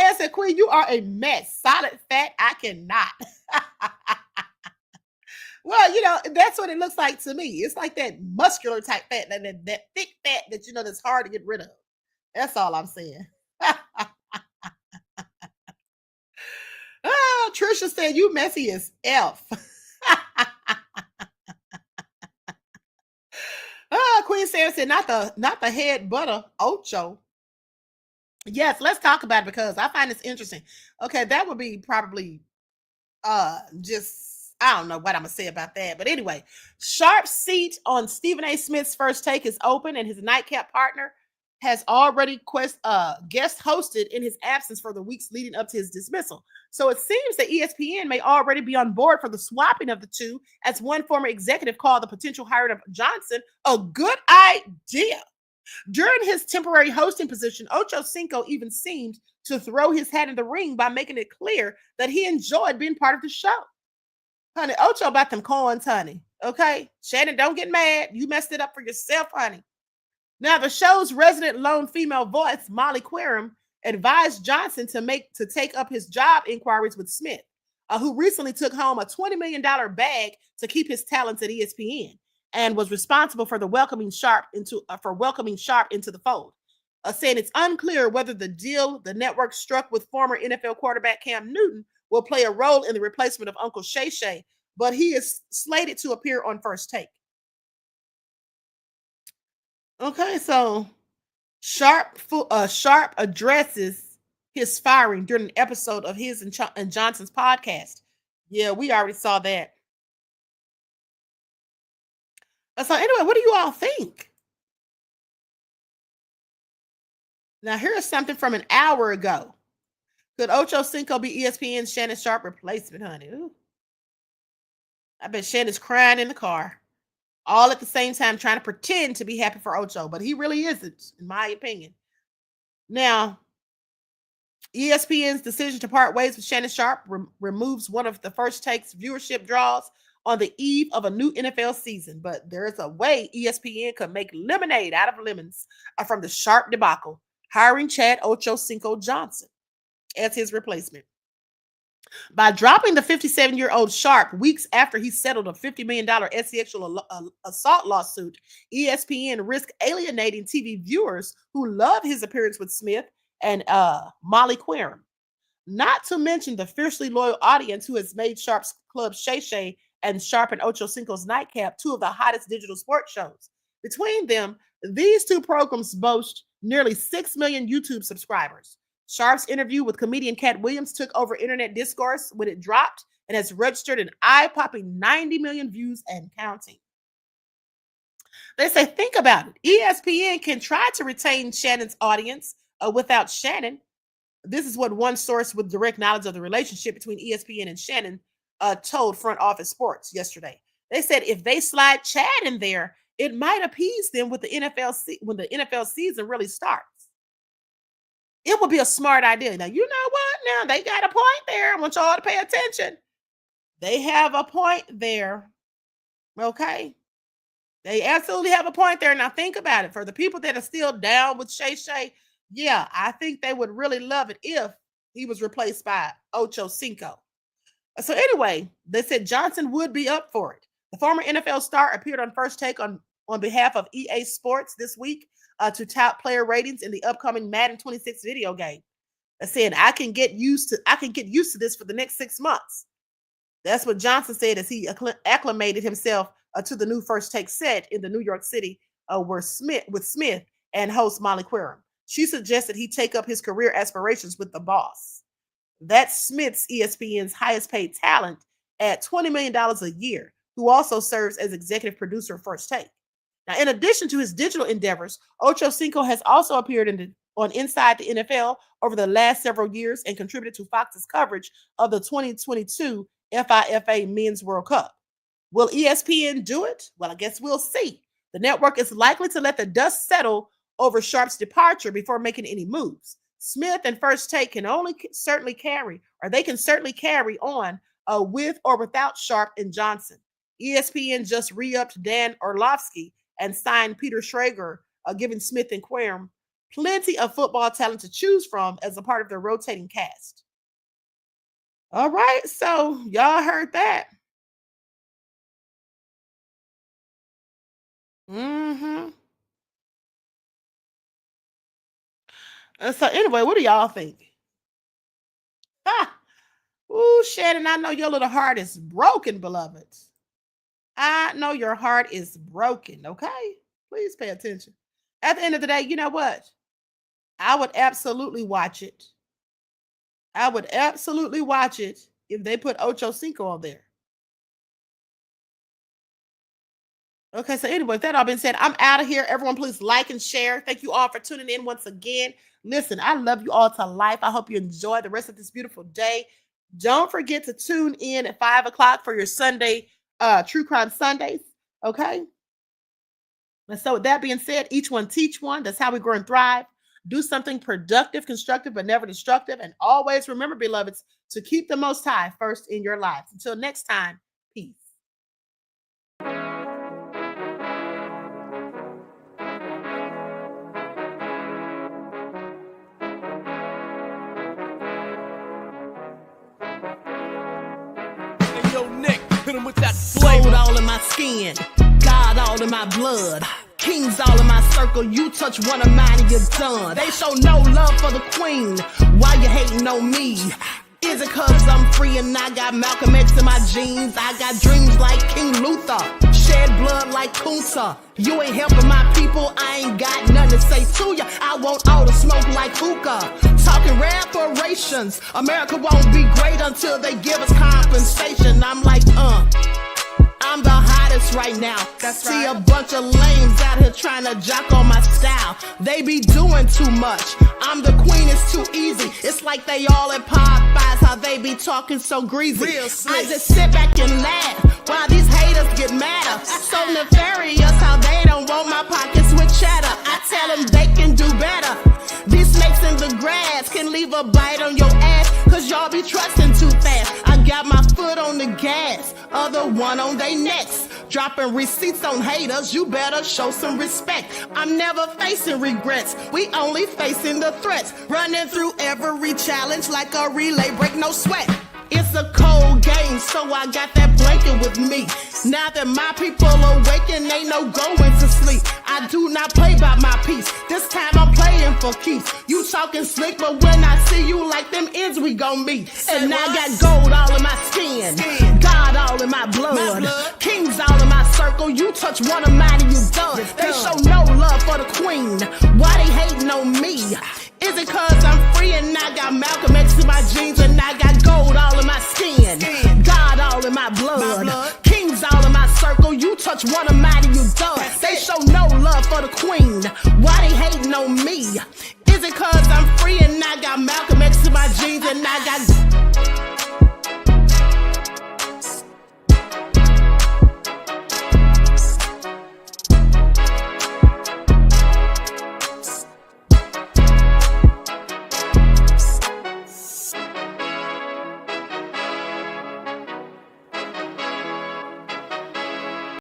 answered, Queen, you are a mess. Solid fat, I cannot. Well, that's what it looks like to me. It's like that muscular type fat, that thick fat that, that's hard to get rid of. That's all I'm saying. Oh, Trisha said, you messy as F. Queen Sarah said, not the head butter, Ocho. Yes, let's talk about it because I find this interesting. Okay, that would be probably just, I don't know what I'm gonna say about that. But anyway, Sharp's seat on Stephen A. Smith's First Take is open, and his nightcap partner has already guest hosted in his absence for the weeks leading up to his dismissal. So it seems that ESPN may already be on board for the swapping of the two, as one former executive called the potential hiring of Johnson a good idea. During his temporary hosting position, Ochocinco even seemed to throw his hat in the ring by making it clear that he enjoyed being part of the show. Honey, Ocho about them coins, honey. Okay? Shannon, don't get mad. You messed it up for yourself, honey. Now, the show's resident lone female voice, Molly Querim, advised Johnson to take up his job inquiries with Smith, who recently took home a $20 million bag to keep his talents at ESPN and was responsible for welcoming Sharp into the fold, saying it's unclear whether the deal the network struck with former NFL quarterback Cam Newton will play a role in the replacement of Uncle Shay Shay, but he is slated to appear on First Take. Okay, so Sharp addresses his firing during an episode of his and Johnson's podcast. Yeah, we already saw that. So anyway, what do you all think? Now, here's something from an hour ago. Could Ochocinco be ESPN's Shannon Sharp replacement, honey? Ooh. I bet Shannon's crying in the car. All at the same time trying to pretend to be happy for Ocho, but he really isn't, in my opinion. Now, ESPN's decision to part ways with Shannon Sharp removes one of the First Take's viewership draws on the eve of a new NFL season, but there is a way ESPN could make lemonade out of lemons from the Sharp debacle, hiring Chad Ochocinco Johnson as his replacement. By dropping the 57-year-old Sharp weeks after he settled a $50 million sexual assault lawsuit, ESPN risked alienating TV viewers who love his appearance with Smith and Molly Querim. Not to mention the fiercely loyal audience who has made Sharp's Club Shay Shay and Sharp and Ochocinco's Nightcap two of the hottest digital sports shows. Between them, these two programs boast nearly 6 million YouTube subscribers. Sharp's interview with comedian Cat Williams took over internet discourse when it dropped and has registered an eye-popping 90 million views and counting. They say, think about it. ESPN can try to retain Shannon's audience without Shannon. This is what one source with direct knowledge of the relationship between ESPN and Shannon told Front Office Sports yesterday. They said if they slide Chad in there, it might appease them with the NFL when the NFL season really starts. It would be a smart idea. Now, you know what? Now, they got a point there. I want y'all to pay attention. They have a point there. Okay? They absolutely have a point there. Now think about it. For the people that are still down with Shay, yeah, I think they would really love it if he was replaced by Ocho Cinco. So anyway, they said Johnson would be up for it. The former NFL star appeared on First Take on behalf of EA Sports this week to tout player ratings in the upcoming Madden 26 video game. They said, I can get used to this for the next 6 months. That's what Johnson said as he acclimated himself to the new First Take set in the New York City with Smith and host Molly Querim. She suggested he take up his career aspirations with the boss. That's Smith's ESPN's highest paid talent at $20 million a year, who also serves as executive producer of First Take. Now, in addition to his digital endeavors, Ocho Cinco has also appeared on Inside the NFL over the last several years and contributed to Fox's coverage of the 2022 FIFA Men's World Cup. Will ESPN do it? Well, I guess we'll see. The network is likely to let the dust settle over Sharp's departure before making any moves. Smith and First Take can certainly carry on with or without Sharp and Johnson. ESPN just re-upped Dan Orlovsky and signed Peter Schrager, giving Smith and Querim plenty of football talent to choose from as a part of their rotating cast. All right, so y'all heard that. So anyway, what do y'all think? Ooh, Shannon, I know your little heart is broken, beloved. I know your heart is broken, okay? Please pay attention. At the end of the day, you know what? I would absolutely watch it. I would absolutely watch it if they put Ocho Cinco on there. Okay, so anyway, with that all being said, I'm out of here. Everyone, please like and share. Thank you all for tuning in once again. Listen, I love you all to life. I hope you enjoy the rest of this beautiful day. Don't forget to tune in at 5 o'clock for your Sunday, True Crime Sundays, okay? And so with that being said, each one teach one. That's how we grow and thrive. Do something productive, constructive, but never destructive. And always remember, beloveds, to keep the Most High first in your lives. Until next time, peace. With that gold all in my skin, God all in my blood, kings all in my circle. You touch one of mine and you're done. They show no love for the queen. Why you hating on me? Is it cause I'm free and I got Malcolm X in my jeans? I got dreams like King Luther, shed blood like Kunsa. You ain't helping my people, I ain't got nothing to say to ya. I want all the smoke like hookah. Talking reparations, America won't be great until they give us compensation. I'm like, I'm the hottest right now. That's See right. A bunch of lames out here trying to jock on my style. They be doing too much. I'm the queen, it's too easy. It's like they all at Popeyes, how they be talking so greasy. I just sit back and laugh while these haters get madder. So nefarious how they don't want my pockets with cheddar. I tell them they can do better. These snakes in the grass can leave a bite on your ass, cause y'all be trusting too fast. I got my foot on the gas, other one on they necks. Dropping receipts on haters, you better show some respect. I'm never facing regrets, we only facing the threats. Running through every challenge like a relay, break no sweat. It's a cold game, so I got that blanket with me. Now that my people awaken, ain't no going to sleep. I do not play by my piece, this time I'm playing for keeps. You talking slick, but when I see you like them ends, we gon' meet. And I got gold all in my skin, God all in my blood, kings all in my circle. You touch one of mine and you done. They show no love for the queen, why they hating on me? Is it cause I'm free and I got Malcolm X in my jeans and I got gold all in my skin, God all in my blood, kings all in my circle. You touch one of mine and you done. They show no love for the queen, why they hating on me? Is it cause I'm free and I got Malcolm X in my jeans and I got